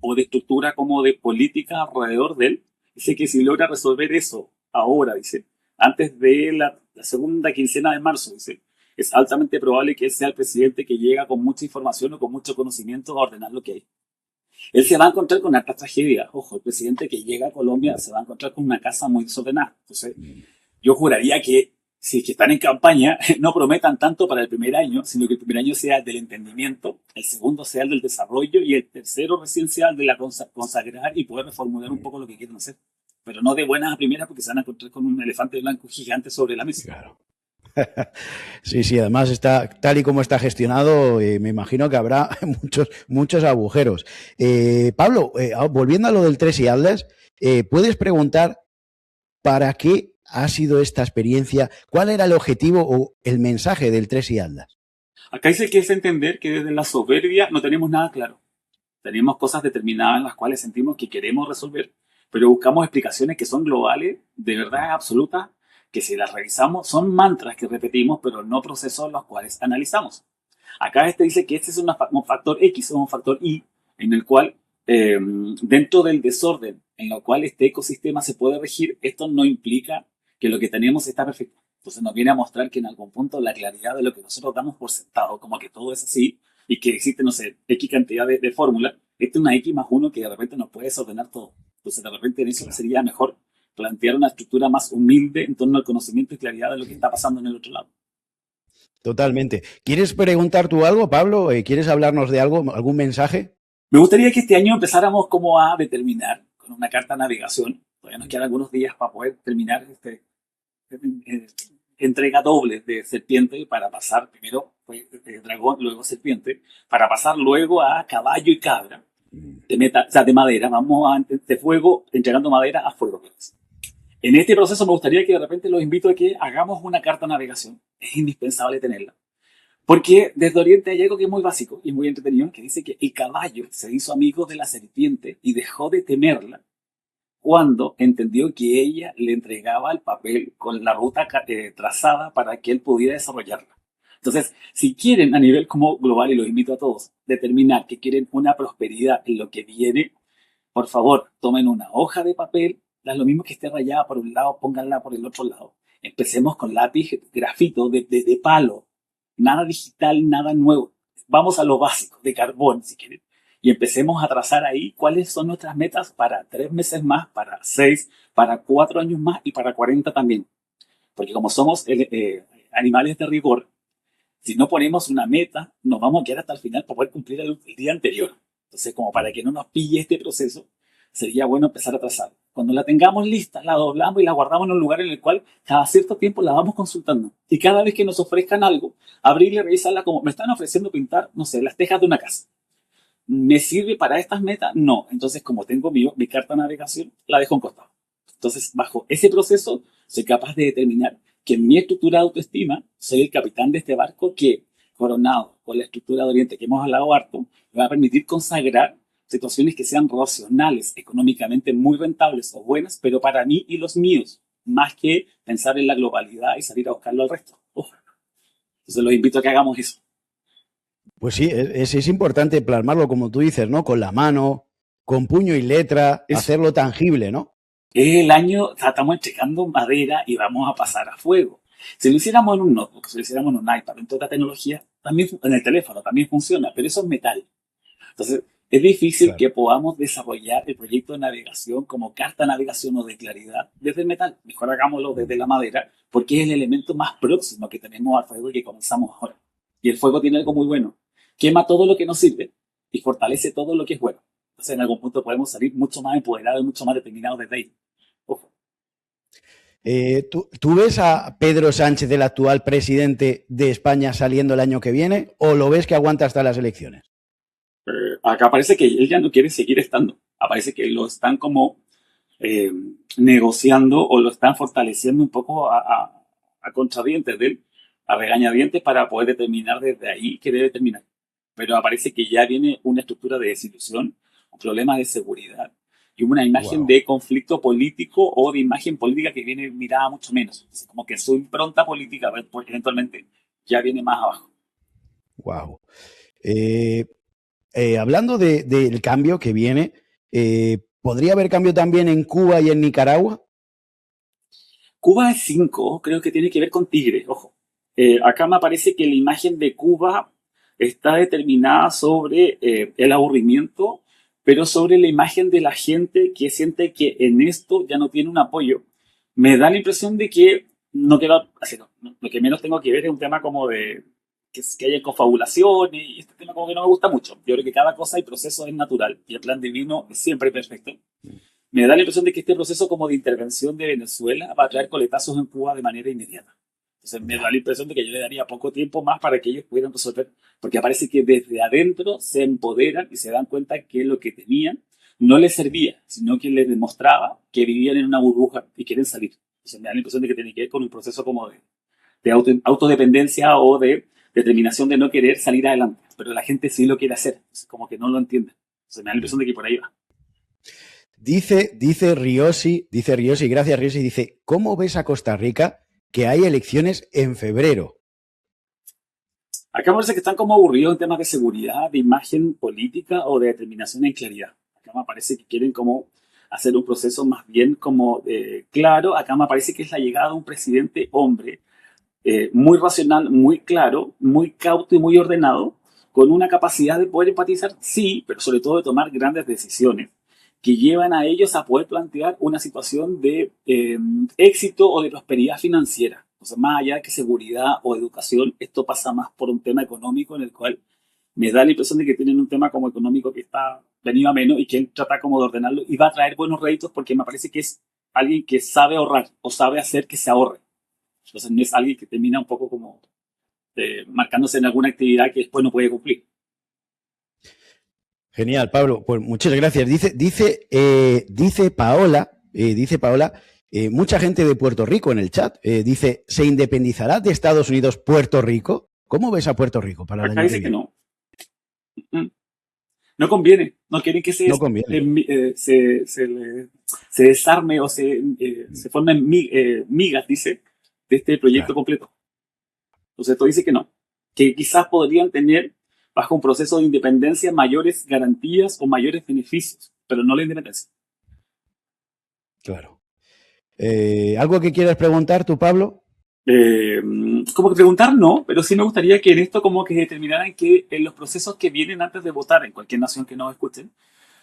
o de estructura como de política alrededor de él. Dice que si logra resolver eso ahora, dice, antes de la segunda quincena de marzo, dice, es altamente probable que él sea el presidente que llega con mucha información o con mucho conocimiento a ordenar lo que hay. Él se va a encontrar con hartas tragedias. Ojo, el presidente que llega a Colombia se va a encontrar con una casa muy desordenada. Entonces, yo juraría que si es que están en campaña, no prometan tanto para el primer año, sino que el primer año sea el del entendimiento, el segundo sea el del desarrollo y el tercero recién sea el de la consagrar y poder reformular un poco lo que quieren hacer. Pero no de buenas a primeras porque se van a encontrar con un elefante blanco gigante sobre la mesa. Claro. Sí, sí, además está tal y como está gestionado, me imagino que habrá muchos agujeros. Pablo, volviendo a lo del 3 y Atlas, ¿puedes preguntar para qué ha sido esta experiencia? ¿Cuál era el objetivo o el mensaje del 3 y Atlas? Acá dice que es entender que desde la soberbia no tenemos nada claro. Tenemos cosas determinadas en las cuales sentimos que queremos resolver, pero buscamos explicaciones que son globales, de verdad absolutas, que si las revisamos son mantras que repetimos, pero no procesos los cuales analizamos. Acá este dice que este es un factor X o un factor Y, en el cual, dentro del desorden en el cual este ecosistema se puede regir, esto no implica que lo que tenemos está perfecto. Entonces nos viene a mostrar que en algún punto la claridad de lo que nosotros damos por sentado, como que todo es así, y que existe, no sé, X cantidad de fórmulas, esta es una X más uno que de repente nos puede desordenar todo. Entonces de repente en eso Claro. sería mejor plantear una estructura más humilde en torno al conocimiento y claridad de lo que está pasando en el otro lado. Totalmente. ¿Quieres preguntar tú algo, Pablo? ¿Quieres hablarnos de algo, algún mensaje? Me gustaría que este año empezáramos como a determinar con una carta de navegación. Todavía nos quedan algunos días para poder terminar eh, entrega doble de serpiente para pasar primero fue dragón, luego serpiente, para pasar luego a caballo y cabra o sea, de madera. Vamos a, de fuego, entregando madera a fuego. En este proceso me gustaría que de repente los invito a que hagamos una carta de navegación. Es indispensable tenerla. Porque desde Oriente hay algo que es muy básico y muy entretenido, que dice que el caballo se hizo amigo de la serpiente y dejó de temerla cuando entendió que ella le entregaba el papel con la ruta trazada para que él pudiera desarrollarla. Entonces, si quieren a nivel como global, y los invito a todos, determinar que quieren una prosperidad en lo que viene, por favor, tomen una hoja de papel, da lo mismo que esté rayada por un lado, pónganla por el otro lado. Empecemos con lápiz, grafito de palo, nada digital, nada nuevo. Vamos a lo básico, de carbón, si quieren. Y empecemos a trazar ahí cuáles son nuestras metas para 3 meses más, para 6, para 4 años más y para 40 también. Porque como somos animales de rigor, si no ponemos una meta, nos vamos a quedar hasta el final para poder cumplir el día anterior. Entonces, como para que no nos pille este proceso, sería bueno empezar a trazar. Cuando la tengamos lista, la doblamos y la guardamos en un lugar en el cual cada cierto tiempo la vamos consultando. Y cada vez que nos ofrezcan algo, abrirla y revisarla como me están ofreciendo pintar, no sé, las tejas de una casa. ¿Me sirve para estas metas? No. Entonces, como tengo mi carta de navegación, la dejo en costado. Entonces, bajo ese proceso, soy capaz de determinar que en mi estructura de autoestima soy el capitán de este barco que, coronado con la estructura de Oriente que hemos hablado harto, me va a permitir consagrar situaciones que sean racionales, económicamente muy rentables o buenas, pero para mí y los míos, más que pensar en la globalidad y salir a buscarlo al resto. Entonces los invito a que hagamos eso. Pues sí, es importante plasmarlo, como tú dices, ¿no? Con la mano, con puño y letra, hacerlo tangible, ¿no? El año, estamos entregando madera y vamos a pasar a fuego. Si lo hiciéramos en un notebook, si lo hiciéramos en un iPad, en toda tecnología, también en el teléfono también funciona, pero eso es metal. Entonces, es difícil que podamos desarrollar el proyecto de navegación como carta de navegación o de claridad desde el metal. Mejor hagámoslo desde la madera, porque es el elemento más próximo que tenemos al fuego y que comenzamos ahora. Y el fuego tiene algo muy bueno. Quema todo lo que nos sirve y fortalece todo lo que es bueno. Entonces, en algún punto podemos salir mucho más empoderados y mucho más determinados desde ahí. Ojo. ¿Tú ves a Pedro Sánchez, el actual presidente de España, saliendo el año que viene, o lo ves que aguanta hasta las elecciones? Acá parece que él ya no quiere seguir estando. Parece que lo están como negociando o lo están fortaleciendo un poco a contradientes de él, a regañadientes para poder determinar desde ahí qué debe terminar. Pero aparece que ya viene una estructura de desilusión, un problema de seguridad y una imagen de conflicto político o de imagen política que viene mirada mucho menos. Es como que su impronta política eventualmente ya viene más abajo. Wow. Hablando del cambio que viene, ¿podría haber cambio también en Cuba y en Nicaragua? Cuba es 5, creo que tiene que ver con Tigre, ojo. Acá me parece que la imagen de Cuba está determinada sobre el aburrimiento, pero sobre la imagen de la gente que siente que en esto ya no tiene un apoyo. Me da la impresión de que no quiero, lo que menos tengo que ver es un tema como de que haya confabulaciones y este tema como que no me gusta mucho. Yo creo que cada cosa y proceso es natural y el plan divino es siempre perfecto. Me da la impresión de que este proceso como de intervención de Venezuela va a traer coletazos en Cuba de manera inmediata. Entonces me da la impresión de que yo le daría poco tiempo más para que ellos pudieran resolver, porque parece que desde adentro se empoderan y se dan cuenta que lo que tenían no les servía, sino que les demostraba que vivían en una burbuja y quieren salir. Entonces me da la impresión de que tiene que ver con un proceso como de autodependencia o de determinación de no querer salir adelante, pero la gente sí lo quiere hacer, como que no lo entiende. Entonces me da la impresión de que por ahí va. Dice Riosi, gracias Riosi, dice, ¿cómo ves a Costa Rica que hay elecciones en febrero? Acá parece que están como aburridos en temas de seguridad, de imagen política o de determinación en claridad. Acá me parece que quieren como hacer un proceso más bien como claro. Acá me parece que es la llegada de un presidente hombre muy racional, muy claro, muy cauto y muy ordenado, con una capacidad de poder empatizar, sí, pero sobre todo de tomar grandes decisiones que llevan a ellos a poder plantear una situación de éxito o de prosperidad financiera. O sea, más allá de que seguridad o educación, esto pasa más por un tema económico en el cual me da la impresión de que tienen un tema como económico que está venido a menos y que él trata como de ordenarlo y va a traer buenos réditos porque me parece que es alguien que sabe ahorrar o sabe hacer que se ahorre. Entonces no es alguien que termina un poco como marcándose en alguna actividad que después no puede cumplir. Genial, Pablo. Pues muchas gracias. Dice Paola, mucha gente de Puerto Rico en el chat, dice, ¿se independizará de Estados Unidos Puerto Rico? ¿Cómo ves a Puerto Rico para el Acá año dice que no. No conviene, no quieren que No conviene. se desarme o se formen migas, dice, de este proyecto Claro. completo. Entonces esto dice que no, que quizás podrían tener bajo un proceso de independencia mayores garantías o mayores beneficios, pero no la independencia. Claro. ¿Algo que quieras preguntar tú, Pablo? Eh, Como que preguntar no, pero sí me gustaría que en esto como que determinaran que en los procesos que vienen antes de votar en cualquier nación que nos escuchen,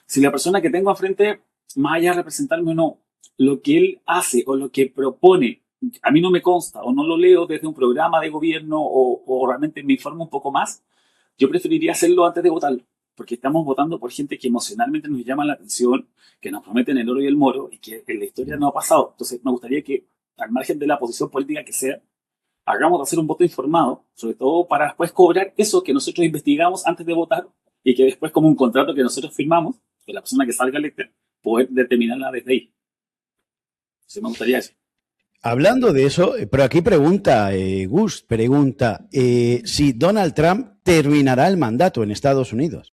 si la persona que tengo enfrente, más allá de representarme o no, lo que él hace o lo que propone, a mí no me consta o no lo leo desde un programa de gobierno o realmente me informo un poco más, yo preferiría hacerlo antes de votarlo, porque estamos votando por gente que emocionalmente nos llama la atención, que nos prometen el oro y el moro y que en la historia no ha pasado. Entonces, me gustaría que, al margen de la posición política que sea, hagamos de hacer un voto informado, sobre todo para después cobrar eso que nosotros investigamos antes de votar y que después, como un contrato que nosotros firmamos, que la persona que salga electa, poder determinarla desde ahí. Sí, me gustaría eso. Hablando de eso, pero aquí pregunta, Gus, pregunta, si Donald Trump terminará el mandato en Estados Unidos.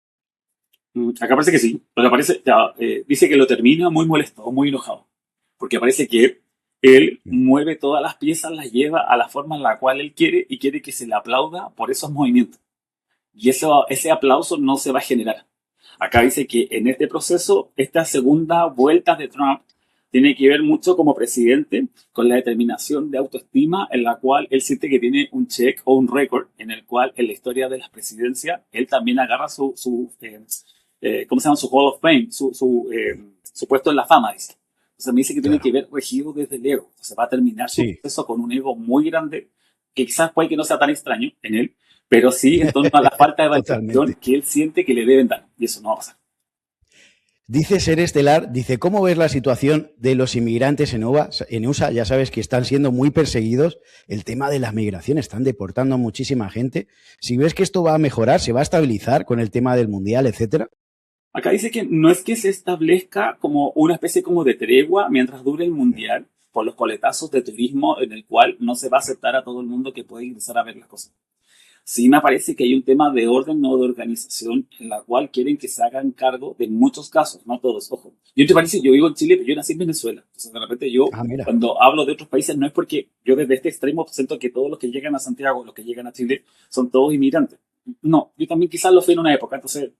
Acá parece que sí, pero parece, ya, dice que lo termina muy molesto o muy enojado, porque parece que él mueve todas las piezas, las lleva a la forma en la cual él quiere y quiere que se le aplauda por esos movimientos. Y ese aplauso no se va a generar. Acá dice que en este proceso, esta segunda vuelta de Trump tiene que ver mucho como presidente con la determinación de autoestima en la cual él siente que tiene un check o un récord en el cual en la historia de las presidencias él también agarra ¿cómo se llama? Su Hall of Fame, su puesto en la fama, dice. Entonces me dice que tiene que Claro. ver regido desde el ego. Entonces va a terminar su Sí, proceso con un ego muy grande, que quizás puede que no sea tan extraño en él, pero sí en torno a la falta de validación totalmente. que él siente que le deben dar. Y eso no va a pasar. Dice Ser Estelar, dice, ¿cómo ves la situación de los inmigrantes en USA? Ya sabes que están siendo muy perseguidos. El tema de la migración, están deportando a muchísima gente. Si ves que esto va a mejorar, se va a estabilizar con el tema del mundial, etcétera. Acá dice que no es que se establezca como una especie como de tregua mientras dure el mundial por los coletazos de turismo en el cual no se va a aceptar a todo el mundo que puede ingresar a ver las cosas. Sí me parece que hay un tema de orden o de organización en la cual quieren que se hagan cargo de muchos casos, no todos, ojo. Yo te parece, yo vivo en Chile, pero yo nací en Venezuela. Entonces de repente yo, Ah, mira. cuando hablo de otros países, no es porque yo desde este extremo siento que todos los que llegan a Santiago, los que llegan a Chile, son todos inmigrantes. No, yo también quizás lo fui en una época, entonces,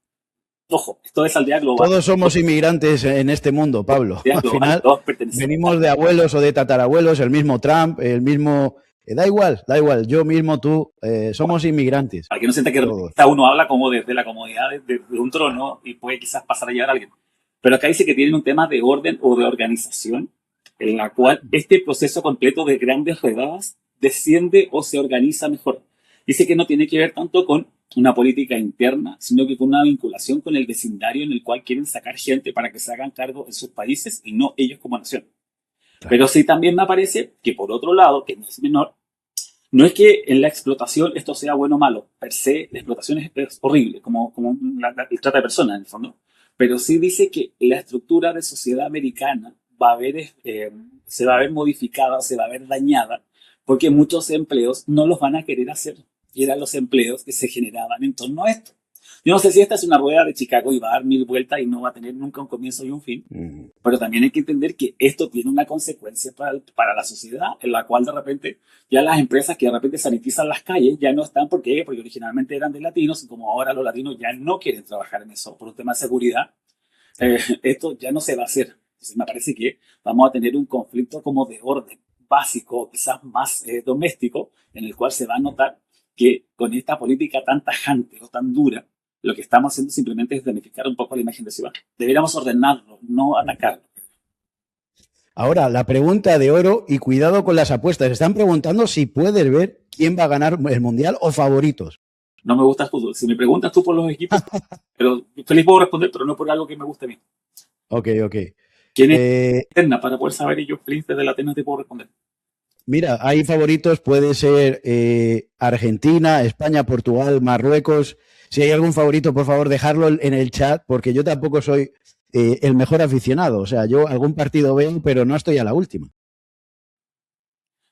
ojo, esto es aldea global. Todos somos inmigrantes en este mundo, Pablo. Aldea Al global, final todos pertenecemos a venimos de abuelos o de tatarabuelos, el mismo Trump, el mismo... da igual, da igual. Yo mismo, tú, somos inmigrantes. para que no sienta que Todos. quizá uno habla como desde la comodidad de un trono y puede quizás pasar a llevar a alguien. Pero acá dice que tienen un tema de orden o de organización en la cual este proceso completo de grandes redadas desciende o se organiza mejor. Dice que no tiene que ver tanto con una política interna, sino que con una vinculación con el vecindario en el cual quieren sacar gente para que se hagan cargo en sus países y no ellos como nación. Claro. Pero sí también me parece que por otro lado, que no es menor, no es que en la explotación esto sea bueno o malo, per se la explotación es horrible, como el trata de personas en el fondo, pero sí dice que la estructura de sociedad americana va a haber, se va a ver modificada, se va a ver dañada, porque muchos empleos no los van a querer hacer, y eran los empleos que se generaban en torno a esto. Yo no sé si esta es una rueda de Chicago y va a dar mil vueltas y no va a tener nunca un comienzo y un fin, Mm. pero también hay que entender que esto tiene una consecuencia para la sociedad, en la cual de repente ya las empresas que de repente sanitizan las calles ya no están porque originalmente eran de latinos y como ahora los latinos ya no quieren trabajar en eso por un tema de seguridad, esto ya no se va a hacer. Entonces me parece que vamos a tener un conflicto como de orden básico, quizás más doméstico, en el cual se va a notar que con esta política tan tajante o tan dura, lo que estamos haciendo simplemente es danificar un poco la imagen de ciudad. Deberíamos ordenarlo, no atacarlo. Ahora, la pregunta de oro y cuidado con las apuestas. Están preguntando si puedes ver quién va a ganar el mundial o favoritos. No me gusta el fútbol. Si me preguntas tú por los equipos, pero feliz puedo responder, pero no por algo que me guste a mí. Ok, ok. ¿Quién es Eh, Terna para poder saber y yo feliz desde la Terna te puedo responder? Mira, hay favoritos, puede ser Argentina, España, Portugal, Marruecos. Si hay algún favorito, por favor, dejarlo en el chat, porque yo tampoco soy el mejor aficionado. O sea, yo algún partido veo, pero no estoy a la última.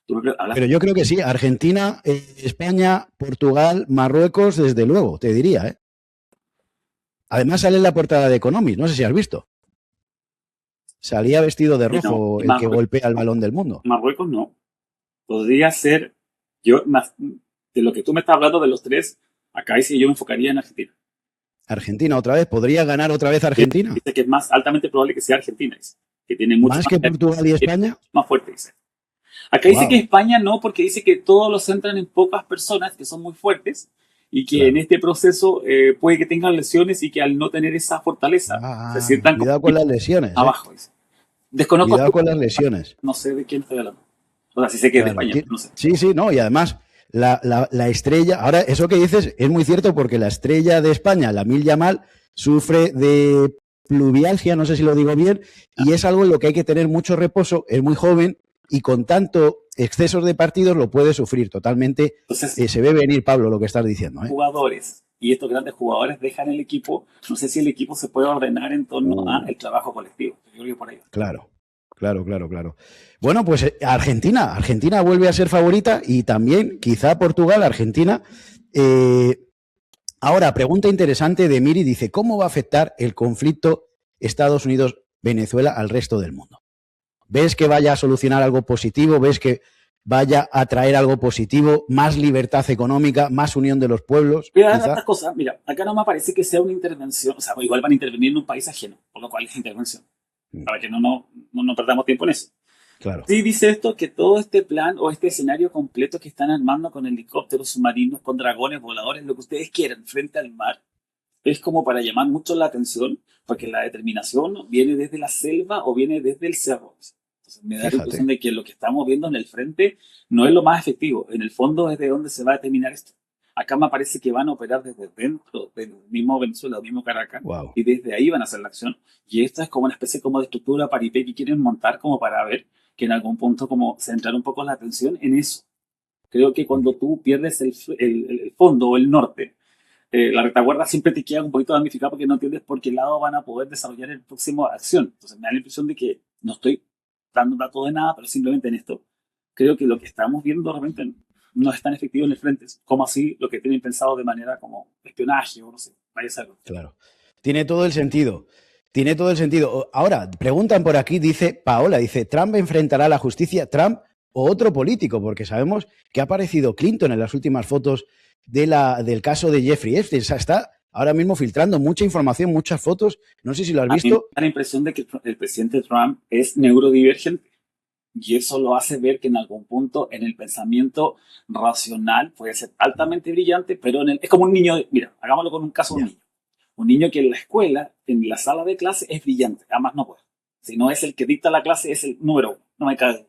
Tú hablas Pero yo creo que sí, Argentina, España, Portugal, Marruecos, desde luego, te diría, ¿eh? Además sale en la portada de Economist, no sé si has visto. Salía vestido de rojo el que golpea el balón del mundo. Marruecos no. Podría ser, yo, de lo que tú me estás hablando de los tres, acá sí yo me enfocaría en Argentina. Argentina otra vez, ¿podría ganar otra vez Argentina? Dice que es más altamente probable que sea Argentina, dice, que tiene mucho ¿Más que Portugal y España? Más fuerte, dice. Acá dice que España no, porque dice que todos lo centran en pocas personas que son muy fuertes y que en este proceso puede que tengan lesiones y que al no tener esa fortaleza se sientan cuidado con las lesiones. Abajo, dice. Desconozco. Cuidado con las lesiones. No sé de quién estoy hablando. O sea, sí sé que es de España, no sé. Sí, no, y además la estrella, ahora eso que dices es muy cierto porque la estrella de España, Lamine Yamal, sufre de pluvialgia, no sé si lo digo bien, y es algo en lo que hay que tener mucho reposo, es muy joven y con tanto excesos de partidos lo puede sufrir totalmente. Entonces, se ve venir, Pablo, lo que estás diciendo. Jugadores, y estos grandes jugadores dejan el equipo, no sé si el equipo se puede ordenar en torno al trabajo colectivo. Yo creo que por ahí. Claro. Bueno, pues Argentina vuelve a ser favorita y también quizá Portugal, Argentina. Ahora, pregunta interesante de Miri, dice, ¿cómo va a afectar el conflicto Estados Unidos-Venezuela al resto del mundo? ¿Ves que vaya a solucionar algo positivo? ¿Ves que vaya a traer algo positivo? ¿Más libertad económica? ¿Más unión de los pueblos? Mira, estas cosas, mira, acá no me parece que sea una intervención, o sea, igual van a intervenir en un país ajeno, por lo cual es intervención, para que no perdamos tiempo en eso. Claro. Sí dice esto, que todo este plan o este escenario completo que están armando con helicópteros, submarinos, con dragones, voladores, lo que ustedes quieran, frente al mar, es como para llamar mucho la atención, porque la determinación viene desde la selva o viene desde el cerro. Entonces me da la impresión de que lo que estamos viendo en el frente no es lo más efectivo. En el fondo es de donde se va a determinar esto. Acá me parece que van a operar desde dentro del mismo Venezuela, del mismo Caracas, y desde ahí van a hacer la acción. Y esto es como una especie como de estructura paripé que quieren montar como para ver que en algún punto como centrar un poco la atención en eso. Creo que cuando tú pierdes el fondo o el norte, la retaguardia siempre te queda un poquito damnificada porque no entiendes por qué lado van a poder desarrollar el próximo acción. Entonces me da la impresión de que no estoy dando datos de nada, pero simplemente en esto creo que lo que estamos viendo realmente no es tan efectivo en el frente, como así lo que tienen pensado de manera como espionaje o no sé, vaya a ser. Claro. Tiene todo el sentido. Ahora, preguntan por aquí, dice Paola, dice, ¿Trump enfrentará a la justicia? ¿Trump o otro político? Porque sabemos que ha aparecido Clinton en las últimas fotos del caso de Jeffrey Epstein. O sea, está ahora mismo filtrando mucha información, muchas fotos. No sé si lo has visto. A mí me da la impresión de que el presidente Trump es neurodivergente y eso lo hace ver que en algún punto en el pensamiento racional puede ser altamente brillante, pero es como un niño, mira, hagámoslo con un caso de un niño. Un niño que en la escuela, en la sala de clase, es brillante, además no puede. Si no es el que dicta la clase, es el número uno, no me cae.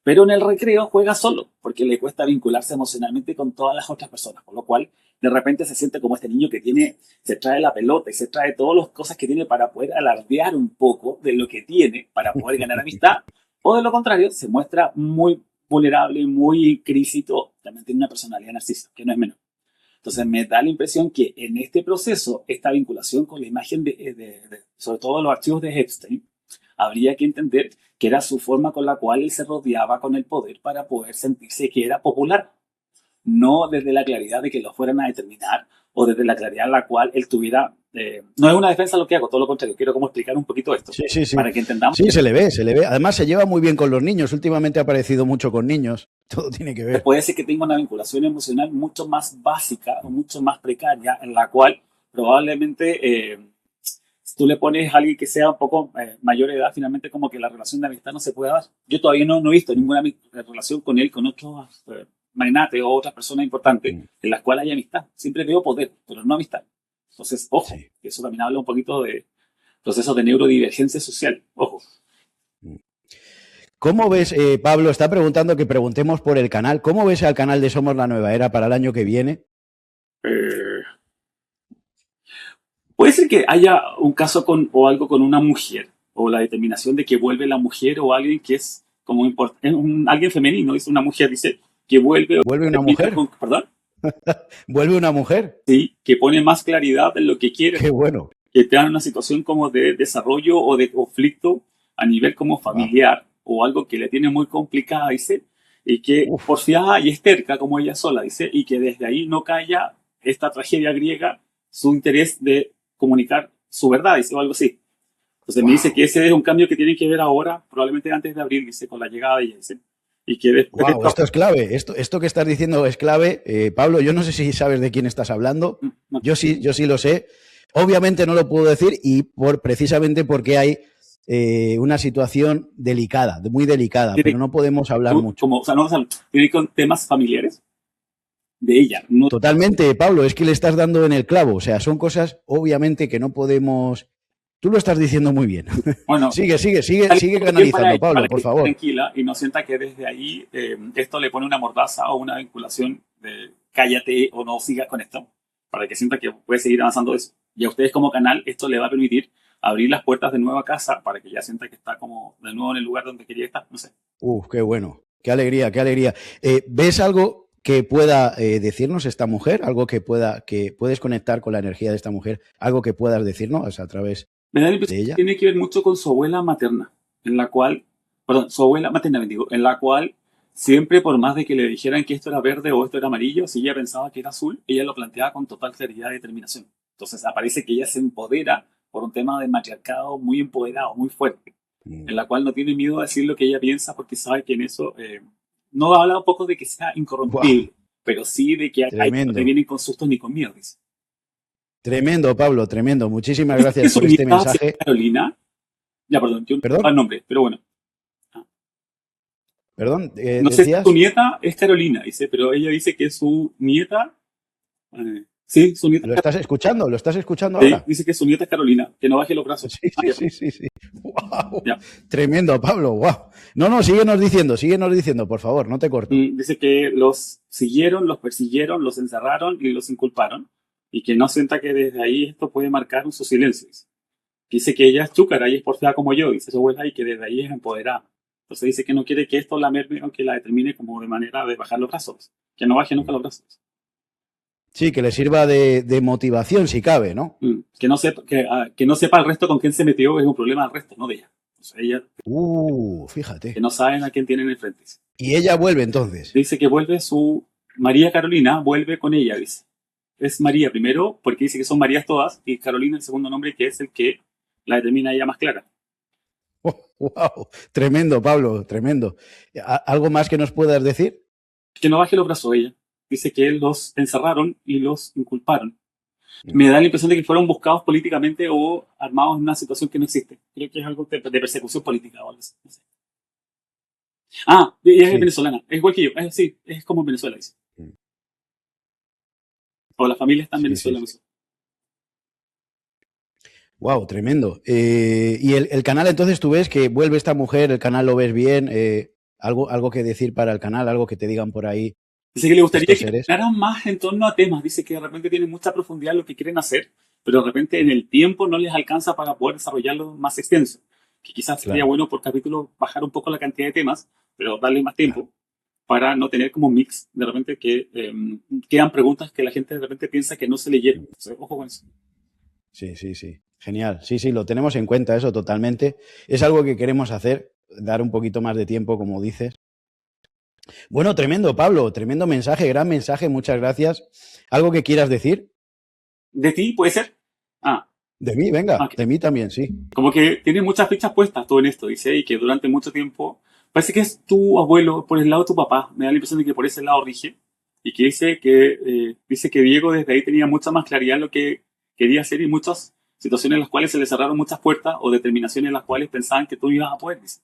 Pero en el recreo juega solo, porque le cuesta vincularse emocionalmente con todas las otras personas, por lo cual de repente se siente como este niño que se trae la pelota y se trae todas las cosas que tiene para poder alardear un poco de lo que tiene, para poder ganar amistad, o de lo contrario, se muestra muy vulnerable, muy crítico, también tiene una personalidad narcisista, que no es menor. Entonces me da la impresión que en este proceso, esta vinculación con la imagen sobre todo los archivos de Epstein, habría que entender que era su forma con la cual él se rodeaba con el poder para poder sentirse que era popular. No desde la claridad de que lo fueran a determinar o desde la claridad en la cual él tuviera... no es una defensa lo que hago, todo lo contrario. Quiero como explicar un poquito esto. Sí. Para que entendamos. Sí, se le ve. Además se lleva muy bien con los niños. Últimamente ha aparecido mucho con niños. Todo tiene que ver. Puede ser que tenga una vinculación emocional mucho más básica o mucho más precaria en la cual probablemente... si tú le pones a alguien que sea un poco mayor de edad, finalmente como que la relación de amistad no se puede dar. Yo todavía no he visto ninguna relación con él, con otros magnates o otras personas importantes en las cuales hay amistad. Siempre veo poder, pero no amistad. Entonces, ojo, que eso también habla un poquito de procesos de neurodivergencia social. Ojo. ¿Cómo ves, Pablo, está preguntando que preguntemos por el canal, ¿cómo ves al canal de Somos la Nueva Era para el año que viene? Puede ser que haya un caso o algo con una mujer, o la determinación de que vuelve la mujer o alguien que es como alguien femenino, es una mujer, dice, que vuelve... ¿Vuelve una mujer? ¿Perdón? ¿Vuelve una mujer? Sí, que pone más claridad en lo que quiere. Qué bueno. Que te dan una situación como de desarrollo o de conflicto a nivel como familiar o algo que le tiene muy complicada, dice, y que porfiada y es terca como ella sola, dice, y que desde ahí no calla esta tragedia griega su interés de comunicar su verdad, dice, o algo así. Entonces me dice que ese es un cambio que tienen que ver ahora, probablemente antes de abril, dice, con la llegada de ella, dice. Y que después de Wow, esto es clave. Esto que estás diciendo es clave. Pablo, yo no sé si sabes de quién estás hablando. no, Yo sí lo sé. Obviamente no lo puedo decir y precisamente porque hay una situación delicada, muy delicada, pero tiene, no podemos hablar mucho. como, o sea, no, o sea, tiene con temas familiares de ella. No, Totalmente, Pablo, es que le estás dando en el clavo. O sea, son cosas obviamente que no podemos. Tú lo estás diciendo muy bien. bueno, Sigue bien para canalizando, ella, para Pablo, que por esté favor. tranquila y no sienta que desde ahí esto le pone una mordaza o una vinculación de cállate o no sigas con esto, para que sienta que puede seguir avanzando eso. Y a ustedes como canal esto le va a permitir abrir las puertas de nuevo a casa para que ya sienta que está como de nuevo en el lugar donde quería estar, no sé. Qué bueno. Qué alegría, qué alegría. ¿Ves algo que pueda decirnos esta mujer? Algo que puedes conectar con la energía de esta mujer, algo que puedas decirnos a través Me da la impresión de que ella. tiene que ver mucho con su abuela materna, en la cual, perdón, su abuela materna, bendigo, en la cual siempre por más de que le dijeran que esto era verde o esto era amarillo, si ella pensaba que era azul, ella lo planteaba con total claridad y determinación. Entonces aparece que ella se empodera por un tema de matriarcado muy empoderado, muy fuerte, en la cual no tiene miedo a decir lo que ella piensa porque sabe que en eso no habla un poco de que sea Wow, incorrompible, pero sí de que ahí no te tremendo. vienen con sustos ni con miedo. Dice. Tremendo, Pablo, tremendo. Muchísimas ¿Dice que gracias su por este nieta se llama mensaje. Carolina? Ya, perdón, yo no sé Perdón, el nombre, pero bueno. Ah, perdón, no sé si su decías, nieta es Carolina, dice, pero ella dice que su nieta, sí, su nieta, ¿lo estás escuchando sí, ahora? dice que su nieta es Carolina, que no baje los brazos. Sí, Ah, sí, ya, sí, sí, sí. Wow, ya. tremendo, Pablo, wow. No, no, síguenos diciendo, por favor, no te corto. Dice que los siguieron, los persiguieron, los encerraron y los inculparon, y que no sienta que desde ahí esto puede marcar un su silencio. Dice que ella es chúcara y es porfiada como yo, dice su abuela, y que desde ahí es empoderada. Entonces dice que no quiere que esto la merme o que la determine como de manera de bajar los brazos, que no baje nunca los brazos. Sí, que le sirva de motivación si cabe, ¿no? Que no sepa el resto con quién se metió es un problema del resto, no de ella. O sea, ella, que Fíjate. no saben a quién tienen enfrente. Y ella vuelve entonces. Dice que vuelve su María Carolina, vuelve con ella, dice. Es María primero, porque dice que son Marías todas, y Carolina el segundo nombre, que es el que la determina ella más clara. Wow, tremendo, Pablo, tremendo. ¿Algo más que nos puedas decir? Que no baje los brazos ella. Dice que los encerraron y los inculparon. Mm. Me da la impresión de que fueron buscados políticamente o armados en una situación que no existe. Creo que es algo de persecución política o algo así. No sé. Ah, ella es Sí. venezolana. Es igual que yo. Sí, es como en Venezuela, dice. Mm. O la familia está en Sí, sí, Venezuela, sí. no sé. Wow, tremendo. Y el canal, entonces, tú ves que vuelve esta mujer, el canal lo ves bien, algo que decir para el canal, algo que te digan por ahí Dice que le gustaría estos que seres. hablaran más en torno a temas. Dice que de repente tienen mucha profundidad en lo que quieren hacer, pero de repente en el tiempo no les alcanza para poder desarrollarlo más extenso. Que quizás sería Claro, bueno por capítulo bajar un poco la cantidad de temas, pero darle más claro. tiempo para no tener como un mix de repente que quedan preguntas que la gente de repente piensa que no se leyeron. Entonces, ojo con eso. Sí, sí, sí. Genial. Sí, sí, lo tenemos en cuenta eso totalmente. Es algo que queremos hacer, dar un poquito más de tiempo, como dices. Bueno, tremendo, Pablo, tremendo mensaje, gran mensaje, muchas gracias. ¿Algo que quieras decir? ¿De ti puede ser? Ah, De mí, venga, ok. de mí también, sí. Como que tiene muchas fichas puestas todo en esto, dice, y que durante mucho tiempo, parece que es tu abuelo por el lado de tu papá, me da la impresión de que por ese lado rige, y que dice que Diego desde ahí tenía mucha más claridad en lo que quería hacer y muchas situaciones en las cuales se le cerraron muchas puertas o determinaciones en las cuales pensaban que tú ibas a poder, dice.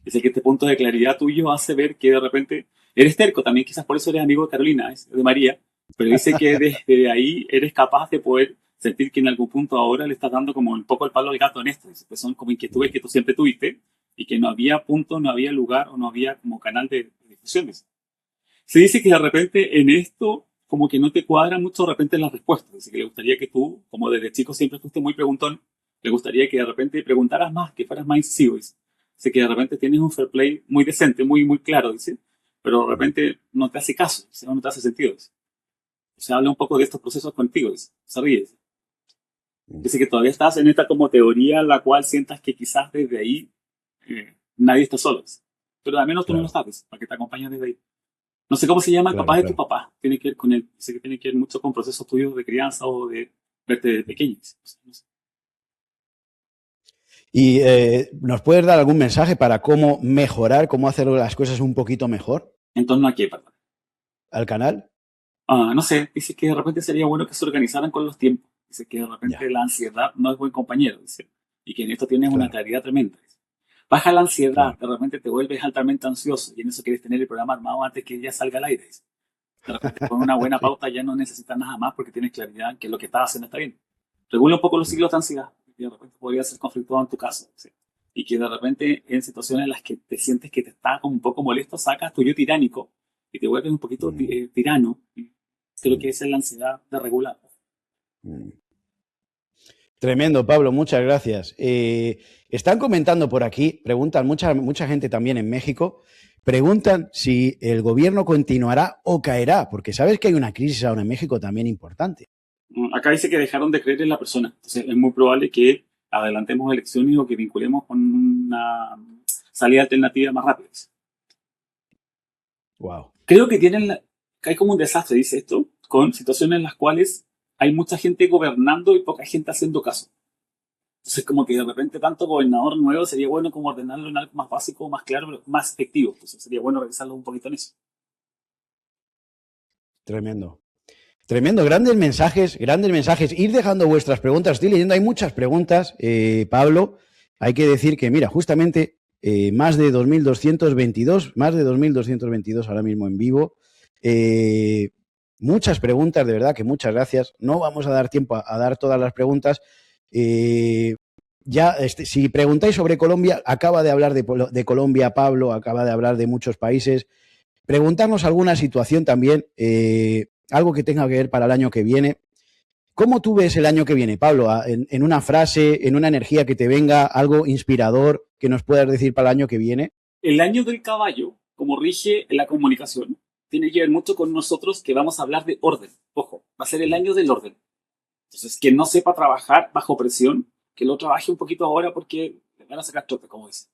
Dice que este punto de claridad tuyo hace ver que de repente eres terco también, quizás por eso eres amigo de Carolina, de María, pero dice que desde ahí eres capaz de poder sentir que en algún punto ahora le estás dando como un poco el palo al gato en esto, dice, que son como inquietudes que tú siempre tuviste y que no había punto, no había lugar o no había como canal de difusión. Se dice que de repente en esto como que no te cuadra mucho de repente las respuestas, dice que le gustaría que tú, como desde chico siempre fuiste muy preguntón, le gustaría que de repente preguntaras más, que fueras más incisivo, dice. Dice que de repente tienes un fair play muy decente, muy, muy claro, dice, pero de repente no te hace caso, dice, no te hace sentido. Dice. Se habla un poco de estos procesos contigo, dice, se ríe. Dice. Dice que todavía estás en esta como teoría en la cual sientas que quizás desde ahí nadie está solo. Dice. Pero al menos tú no lo Claro, sabes, para que te acompañes desde ahí. No sé cómo se llama el papá claro, de tu claro. papá. Tiene que ver con él. Dice que tiene que ver mucho con procesos tuyos de crianza o de verte de pequeño. No sé. ¿Y nos puedes dar algún mensaje para cómo mejorar, cómo hacer las cosas un poquito mejor ¿En torno a qué, perdón? al canal? No sé, dice que de repente sería bueno que se organizaran con los tiempos. Dice que de repente Ya, la ansiedad no es buen compañero, dice, y que en esto tienes una claro, claridad tremenda. Dice. Baja la ansiedad, claro. de repente te vuelves altamente ansioso y en eso quieres tener el programa armado antes que ya salga al aire. Dice. De repente con una buena Sí. pauta ya no necesitas nada más porque tienes claridad en que lo que estás haciendo está bien. Regula un poco los ciclos de ansiedad, que de repente podría ser conflictuado en tu caso. ¿Sí? Y que de repente en situaciones en las que te sientes que te está como un poco molesto, sacas tu yo tiránico y te vuelves un poquito Mm, tirano. Creo que mm, esa es la ansiedad de regular. mm. Tremendo, Pablo, muchas gracias. Están comentando por aquí, preguntan mucha gente también en México, preguntan si el gobierno continuará o caerá, porque sabes que hay una crisis ahora en México también importante. Acá dice que dejaron de creer en la persona. Entonces es muy probable que adelantemos elecciones o que vinculemos con una salida alternativa más rápida. Wow. Creo que que hay como un desastre, dice esto, con situaciones en las cuales hay mucha gente gobernando y poca gente haciendo caso. Entonces, como que de repente tanto gobernador nuevo sería bueno como ordenarlo en algo más básico, más claro, pero más efectivo. Entonces, sería bueno revisarlo un poquito en eso. Tremendo. Tremendo, grandes mensajes, grandes mensajes. Ir dejando vuestras preguntas. Estoy leyendo, hay muchas preguntas, Pablo. Hay que decir que, mira, justamente más de 2.222, más de 2.222 ahora mismo en vivo. Muchas preguntas, de verdad que muchas gracias. No vamos a dar tiempo a dar todas las preguntas. Eh, ya, si preguntáis sobre Colombia, acaba de hablar de Colombia, Pablo, acaba de hablar de muchos países. Preguntarnos alguna situación también, algo que tenga que ver para el año que viene. ¿Cómo tú ves el año que viene, Pablo? En una frase, en una energía que te venga, algo inspirador que nos puedas decir para el año que viene. El año del caballo, como rige la comunicación, tiene que ver mucho con nosotros que vamos a hablar de orden. Ojo, va a ser el año del orden. Entonces, quien no sepa trabajar bajo presión, que lo trabaje un poquito ahora porque le van a sacar trote, como dice.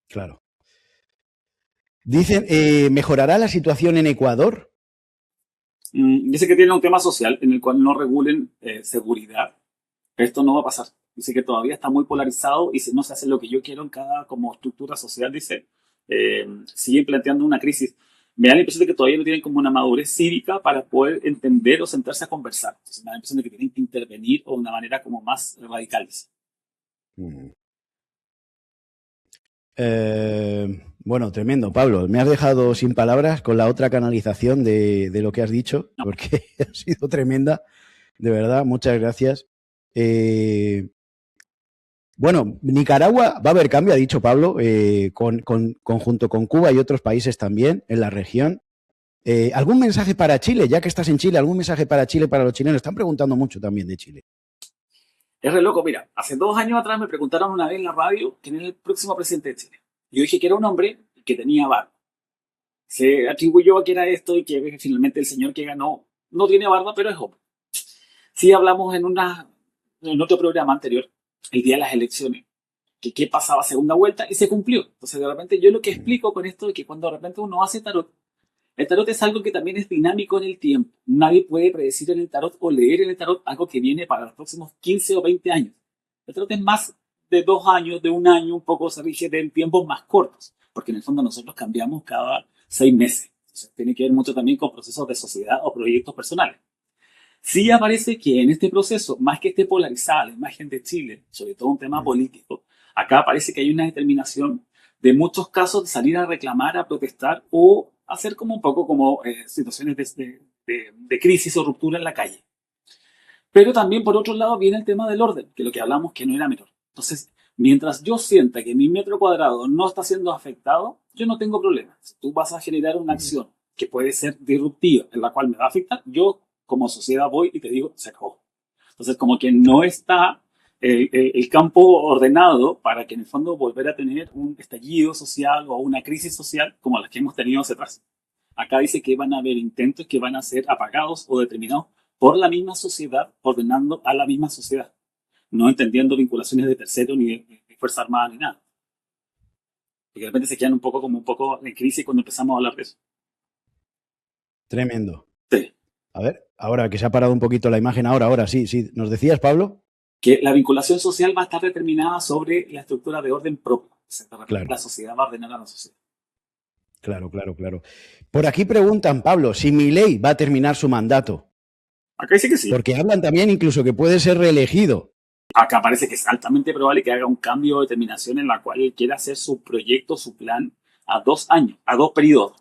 Claro. Dicen, ¿mejorará la situación en Ecuador? Dice que tiene un tema social en el cual no regulen seguridad. Esto no va a pasar. Dice que todavía está muy polarizado y si no se hace lo que yo quiero en cada como estructura social, dice, siguen planteando una crisis. Me da la impresión de que todavía no tienen como una madurez cívica para poder entender o sentarse a conversar. Entonces me da la impresión de que tienen que intervenir o de una manera como más radical. Mm. Bueno, tremendo, Pablo. Me has dejado sin palabras con la otra canalización de lo que has dicho, No. porque ha sido tremenda. De verdad, muchas gracias. Eh, bueno, Nicaragua va a haber cambio, ha dicho Pablo, junto con Cuba y otros países también en la región. ¿Algún mensaje para Chile? Ya que estás en Chile, ¿algún mensaje para Chile, para los chilenos? Están preguntando mucho también de Chile. Es re loco, mira, hace 2 años atrás me preguntaron una vez en la radio quién era el próximo presidente de Chile. Yo dije que era un hombre que tenía barba. Se atribuyó a que era esto y que finalmente el señor que ganó no tiene barba, pero es hombre. Sí hablamos en otro programa anterior, el día de las elecciones, que qué pasaba segunda vuelta y se cumplió. Entonces de repente yo lo que explico con esto es que cuando de repente uno hace tarot, el tarot es algo que también es dinámico en el tiempo. Nadie puede predecir en el tarot o leer en el tarot algo que viene para los próximos 15 o 20 años. El tarot es más de 2 años, de un año, un poco se rige en tiempos más cortos, porque en el fondo nosotros cambiamos cada 6 meses. Entonces, tiene que ver mucho también con procesos de sociedad o proyectos personales. Sí aparece que en este proceso, más que esté polarizada la imagen de Chile, sobre todo un tema político, acá parece que hay una determinación de muchos casos de salir a reclamar, a protestar o hacer como un poco como situaciones de crisis o ruptura en la calle. Pero también por otro lado viene el tema del orden, que lo que hablamos que no era menor. Entonces, mientras yo sienta que mi metro cuadrado no está siendo afectado, yo no tengo problema. Si tú vas a generar una acción que puede ser disruptiva, en la cual me va a afectar, yo como sociedad voy y te digo, se acabó. Entonces, como que no Claro. está el campo ordenado para que en el fondo volver a tener un estallido social o una crisis social como las que hemos tenido hacia atrás. Acá dice que van a haber intentos que van a ser apagados o determinados por la misma sociedad, ordenando a la misma sociedad, no entendiendo vinculaciones de terceros ni de Fuerza Armada ni nada. Porque de repente se quedan un poco como un poco en crisis cuando empezamos a hablar de eso. Tremendo. Sí. A ver, ahora que se ha parado un poquito la imagen, ahora sí, sí. ¿Nos decías, Pablo? Que la vinculación social va a estar determinada sobre la estructura de orden propio. O sea, de repente Claro, la sociedad va a ordenar a la sociedad. claro. Por aquí preguntan, Pablo, si Milei va a terminar su mandato, Acá dice que sí. porque hablan también incluso que puede ser reelegido. Acá parece que es altamente probable que haga un cambio de determinación en la cual él quiera hacer su proyecto, su plan a 2 años, a 2 periodos.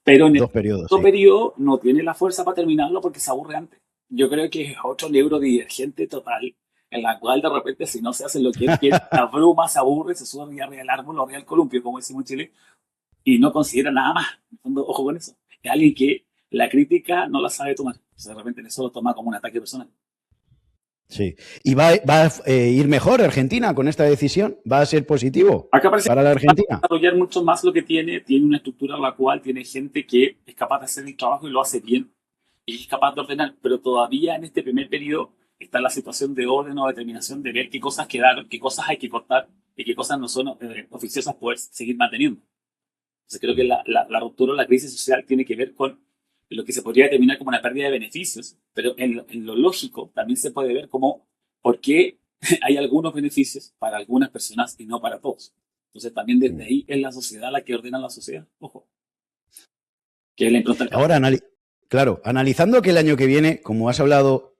Pero en el 2 periodos, segundo sí. periodo no tiene la fuerza para terminarlo porque se aburre antes. Yo creo que es otro neurodivergente total, en la cual de repente si no se hace lo que él quiere, la bruma se aburre, se sube arriba del árbol o arriba del columpio, como decimos en Chile, y no considera nada más. En el fondo, ojo con eso. Es alguien que la crítica no la sabe tomar. O sea, de repente eso lo toma como un ataque personal. Sí. ¿Y va a ir mejor Argentina con esta decisión? ¿Va a ser positivo Acá parece para la Argentina? desarrollar mucho más lo que tiene una estructura en la cual tiene gente que es capaz de hacer el trabajo y lo hace bien y es capaz de ordenar, pero todavía en este primer periodo está la situación de orden o determinación de ver qué cosas quedaron, qué cosas hay que cortar y qué cosas no son oficiosas poder seguir manteniendo. Entonces creo que la ruptura o la crisis social tiene que ver con lo que se podría determinar como una pérdida de beneficios, pero en lo lógico también se puede ver como por qué hay algunos beneficios para algunas personas y no para todos. Entonces también desde ahí es la sociedad la que ordena la sociedad. Ojo, que es la impronta del caballo. Ahora, claro, analizando que el año que viene, como has hablado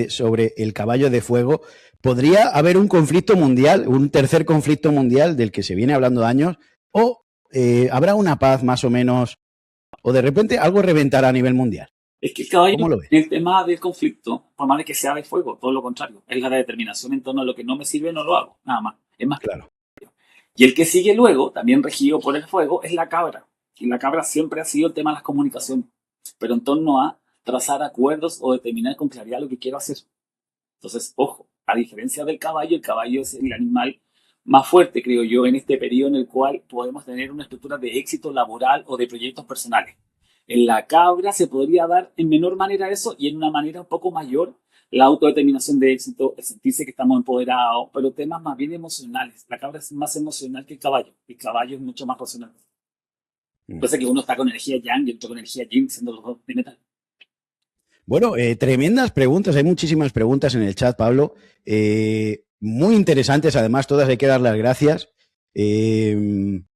sobre el caballo de fuego, podría haber un conflicto mundial, un tercer conflicto mundial del que se viene hablando años, o habrá una paz más o menos, o de repente algo reventará a nivel mundial. Es que el caballo, ¿Cómo lo ves? en el tema del conflicto, por más de que sea de fuego, todo lo contrario, es la determinación en torno a lo que no me sirve, no lo hago, nada más. Es más. Claro. Y el que sigue luego, también regido por el fuego, es la cabra. Y la cabra siempre ha sido el tema de las comunicaciones, pero en torno a trazar acuerdos o determinar con claridad lo que quiero hacer. Entonces, ojo, a diferencia del caballo, el caballo es el animal más fuerte, creo yo, en este periodo en el cual podemos tener una estructura de éxito laboral o de proyectos personales. En la cabra se podría dar en menor manera eso y en una manera un poco mayor la autodeterminación de éxito, el sentirse que estamos empoderados, pero temas más bien emocionales. La cabra es más emocional que el caballo es mucho más racional. Pasa que uno está con energía yang y otro con energía yin, siendo los dos de metal. Bueno, tremendas preguntas, hay muchísimas preguntas en el chat, Pablo, muy interesantes, además todas hay que dar las gracias.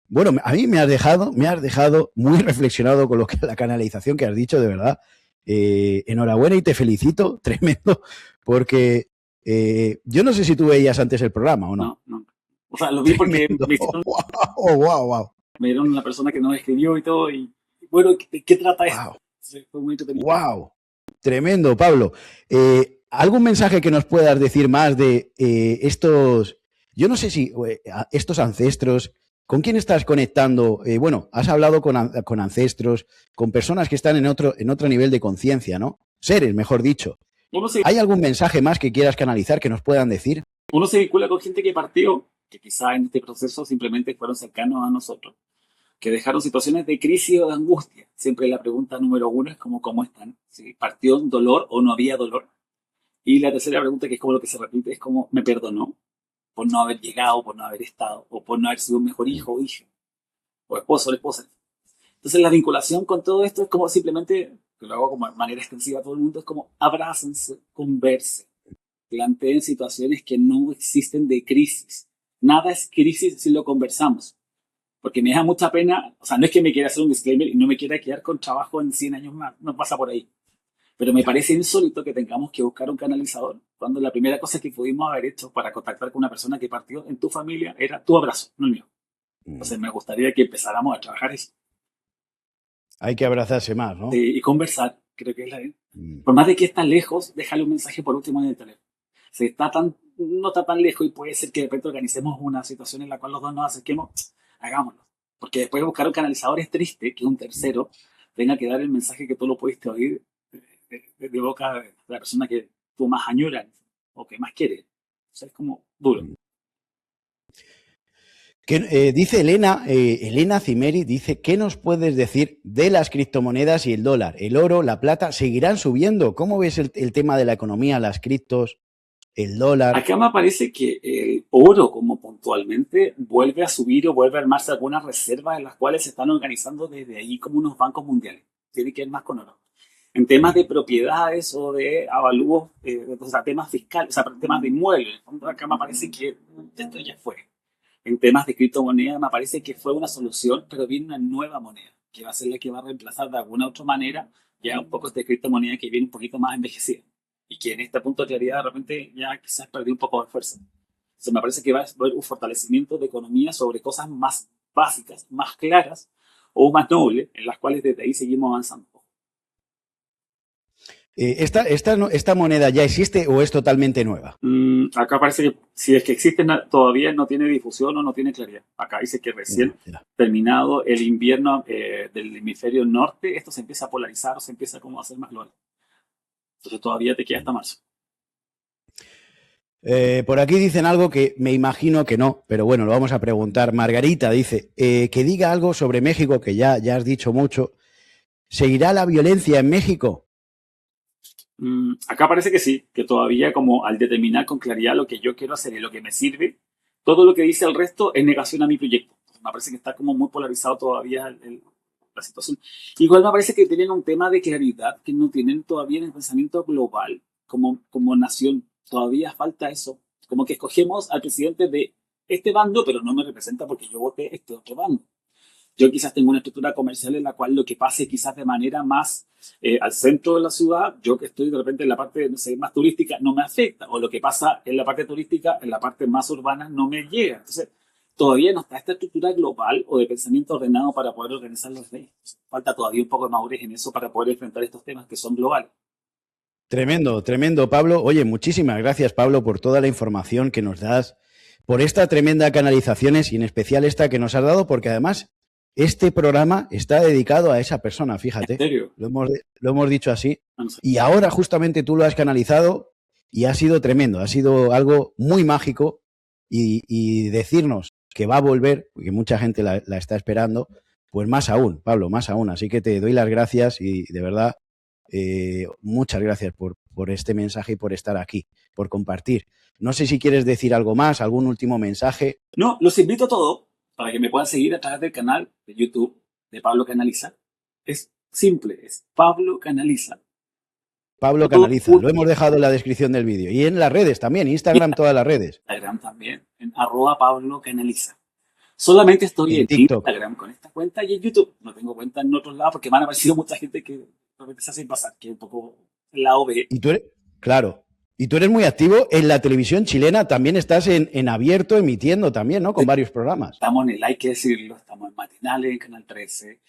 Bueno, a mí me has dejado muy reflexionado con lo que la canalización que has dicho, de verdad. Enhorabuena y te felicito, tremendo, porque yo no sé si tú veías antes el programa o no. No. O sea, lo vi porque Tremendo. me hicieron, Wow. me dieron la persona que nos escribió y todo, y bueno, ¿qué trata esto? Wow. Sí, fue muy entretenido. Wow. Tremendo, Pablo. ¿Algún mensaje que nos puedas decir más de estos, yo no sé si estos ancestros, con quién estás conectando? Bueno, has hablado con ancestros, con personas que están en otro nivel de conciencia, ¿no? Seres, mejor dicho. Uno se, ¿Hay algún mensaje más que quieras canalizar que nos puedan decir? uno se vincula con gente que partió, que quizá en este proceso simplemente fueron cercanos a nosotros, que dejaron situaciones de crisis o de angustia. Siempre la pregunta número uno es como, ¿cómo están? Si partió dolor o no había dolor. Y la tercera pregunta, que es como lo que se repite, es como, ¿me perdonó por no haber llegado, por no haber estado, o por no haber sido un mejor hijo o hija, o esposo o esposa? Entonces la vinculación con todo esto es como simplemente, que lo hago como de manera extensiva a todo el mundo, es como abrácense, conversen, planteen situaciones que no existen de crisis. Nada es crisis si lo conversamos. Porque me da mucha pena, o sea, no es que me quiera hacer un disclaimer y no me quiera quedar con trabajo en 100 años más, no pasa por ahí. Pero me parece insólito que tengamos que buscar un canalizador cuando la primera cosa que pudimos haber hecho para contactar con una persona que partió en tu familia era tu abrazo, no el mío. Entonces me gustaría que empezáramos a trabajar eso. Hay que abrazarse más, ¿no? Y conversar, creo que es la... Por más de que está lejos, déjale un mensaje por último en el teléfono. Si no está tan lejos y puede ser que de repente organicemos una situación en la cual los dos nos acerquemos, hagámoslo. Porque después de buscar un canalizador es triste que un tercero tenga que dar el mensaje que tú lo pudiste oír de boca de la persona que tú más añoras o que más quieres. O sea, es como duro. Dice Elena Cimeri, dice, ¿qué nos puedes decir de las criptomonedas y el dólar? ¿El oro, la plata, seguirán subiendo? ¿Cómo ves el tema de la economía, las criptos, el dólar? Acá me parece que el oro, como puntualmente, vuelve a subir o vuelve a armarse algunas reservas en las cuales se están organizando desde ahí como unos bancos mundiales. Tiene que ver más con oro. En temas de propiedades o de avalúos, o sea, temas fiscales, o sea, temas de inmuebles, en el fondo acá me parece que esto ya fue. En temas de criptomonedas me parece que fue una solución, pero viene una nueva moneda, que va a ser la que va a reemplazar de alguna otra manera ya un poco esta criptomoneda que viene un poquito más envejecida y que en este punto de claridad de repente ya quizás perdió un poco de fuerza. Entonces me parece que va a haber un fortalecimiento de economía sobre cosas más básicas, más claras o más nobles, en las cuales desde ahí seguimos avanzando. ¿Esta moneda ya existe o es totalmente nueva? Acá parece que si es que existe todavía no tiene difusión o no tiene claridad. Acá dice que recién terminado el invierno del hemisferio norte, esto se empieza a polarizar o se empieza como a hacer más global. Entonces todavía te queda hasta marzo. Por aquí dicen algo que me imagino que no, pero bueno, lo vamos a preguntar. Margarita dice que diga algo sobre México, que ya has dicho mucho. ¿Seguirá la violencia en México? Acá parece que sí, que todavía como al determinar con claridad lo que yo quiero hacer y lo que me sirve, todo lo que dice el resto es negación a mi proyecto. Me parece que está como muy polarizado todavía la situación. Igual me parece que tienen un tema de claridad que no tienen todavía en el pensamiento global como nación. Todavía falta eso. Como que escogemos al presidente de este bando, pero no me representa porque yo voté este otro bando. Yo quizás tengo una estructura comercial en la cual lo que pase quizás de manera más al centro de la ciudad, yo que estoy de repente en la parte, no sé, más turística, no me afecta. O lo que pasa en la parte turística, en la parte más urbana, no me llega. Entonces, todavía no está esta estructura global o de pensamiento ordenado para poder organizar los leyes. Falta todavía un poco de madurez en eso para poder enfrentar estos temas que son globales. Tremendo, tremendo, Pablo. Oye, muchísimas gracias, Pablo, por toda la información que nos das, por esta tremenda canalizaciones y en especial esta que nos has dado, porque además este programa está dedicado a esa persona, fíjate. ¿En serio? Lo hemos dicho así. No sé. Y ahora justamente tú lo has canalizado y ha sido tremendo, ha sido algo muy mágico y decirnos que va a volver, porque mucha gente la está esperando, pues más aún, Pablo, más aún. Así que te doy las gracias y de verdad, muchas gracias por este mensaje y por estar aquí, por compartir. No sé si quieres decir algo más, algún último mensaje. No, los invito a todos para que me puedan seguir a través del canal de YouTube de Pablo Canaliza. Es simple, es Pablo Canaliza. Pablo Canaliza, lo hemos dejado en la descripción del vídeo. Y en las redes también, Instagram, todas las redes. Instagram también, en @Pablo Canaliza. Solamente estoy en Instagram con esta cuenta y en YouTube. No tengo cuenta en otros lados porque me han aparecido mucha gente que realmente se hacen pasar, que es un poco el lado B. Y tú eres, claro, y tú eres muy activo en la televisión chilena, también estás en abierto emitiendo también, ¿no? Con varios programas. Estamos en el, hay que decirlo, estamos en Matinales, en Canal 13.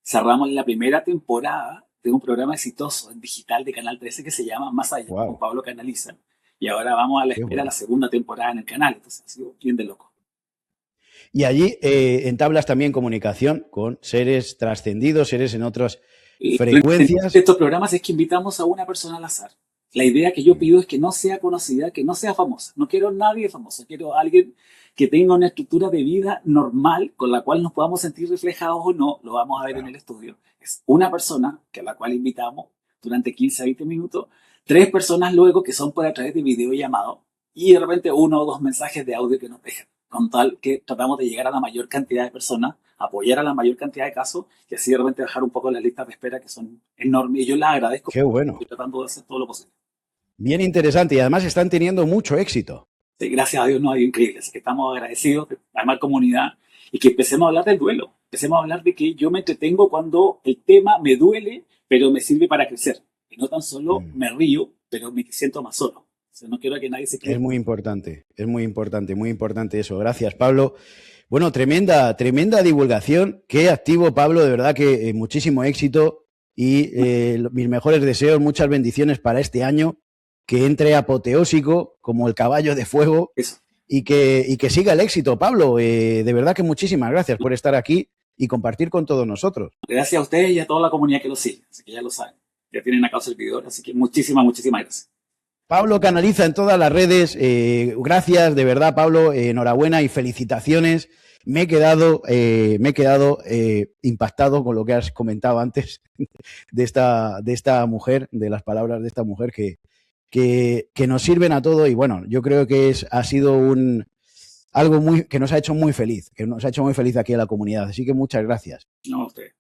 Cerramos la primera temporada de un programa exitoso en digital de Canal 13 que se llama Más Allá, con Pablo Canaliza. Y ahora vamos a la espera de la segunda temporada en el canal. Entonces ha sido bien de loco. Y allí entablas también comunicación con seres trascendidos, seres en otras frecuencias. Estos programas es que invitamos a una persona al azar. La idea que yo pido es que no sea conocida, que no sea famosa. No quiero a nadie famoso, quiero a alguien que tenga una estructura de vida normal con la cual nos podamos sentir reflejados o no, lo vamos a ver en el estudio. Es una persona a la cual invitamos durante 15 a 20 minutos, 3 personas luego que son por a través de videollamado y de repente 1 o 2 mensajes de audio que nos dejan. Con tal que tratamos de llegar a la mayor cantidad de personas, apoyar a la mayor cantidad de casos y así de repente bajar un poco las listas de espera que son enormes. Y yo las agradezco. Qué bueno. Estoy tratando de hacer todo lo posible. Bien interesante y además están teniendo mucho éxito. Sí, gracias a Dios nos ha ido increíble. Así que estamos agradecidos de armar comunidad y que empecemos a hablar del duelo. Empecemos a hablar de que yo me entretengo cuando el tema me duele, pero me sirve para crecer. Y no tan solo me río, pero me siento más solo. O sea, no quiero que nadie se quede. Es muy importante eso. Gracias, Pablo. Bueno, tremenda divulgación. Qué activo, Pablo, de verdad que muchísimo éxito y mis mejores deseos, muchas bendiciones para este año, que entre apoteósico como el caballo de fuego y que siga el éxito, Pablo. De verdad que muchísimas gracias por estar aquí y compartir con todos nosotros. Gracias a ustedes y a toda la comunidad que lo sigue, así que ya lo saben. Ya tienen acá el servidor, así que muchísimas gracias. Pablo Canaliza en todas las redes. Gracias, de verdad, Pablo. Enhorabuena y felicitaciones. Me he quedado impactado con lo que has comentado antes de esta mujer, de las palabras de esta mujer que nos sirven a todo. Y bueno, yo creo que ha sido algo que nos ha hecho muy feliz, aquí a la comunidad. Así que muchas gracias. No, a usted.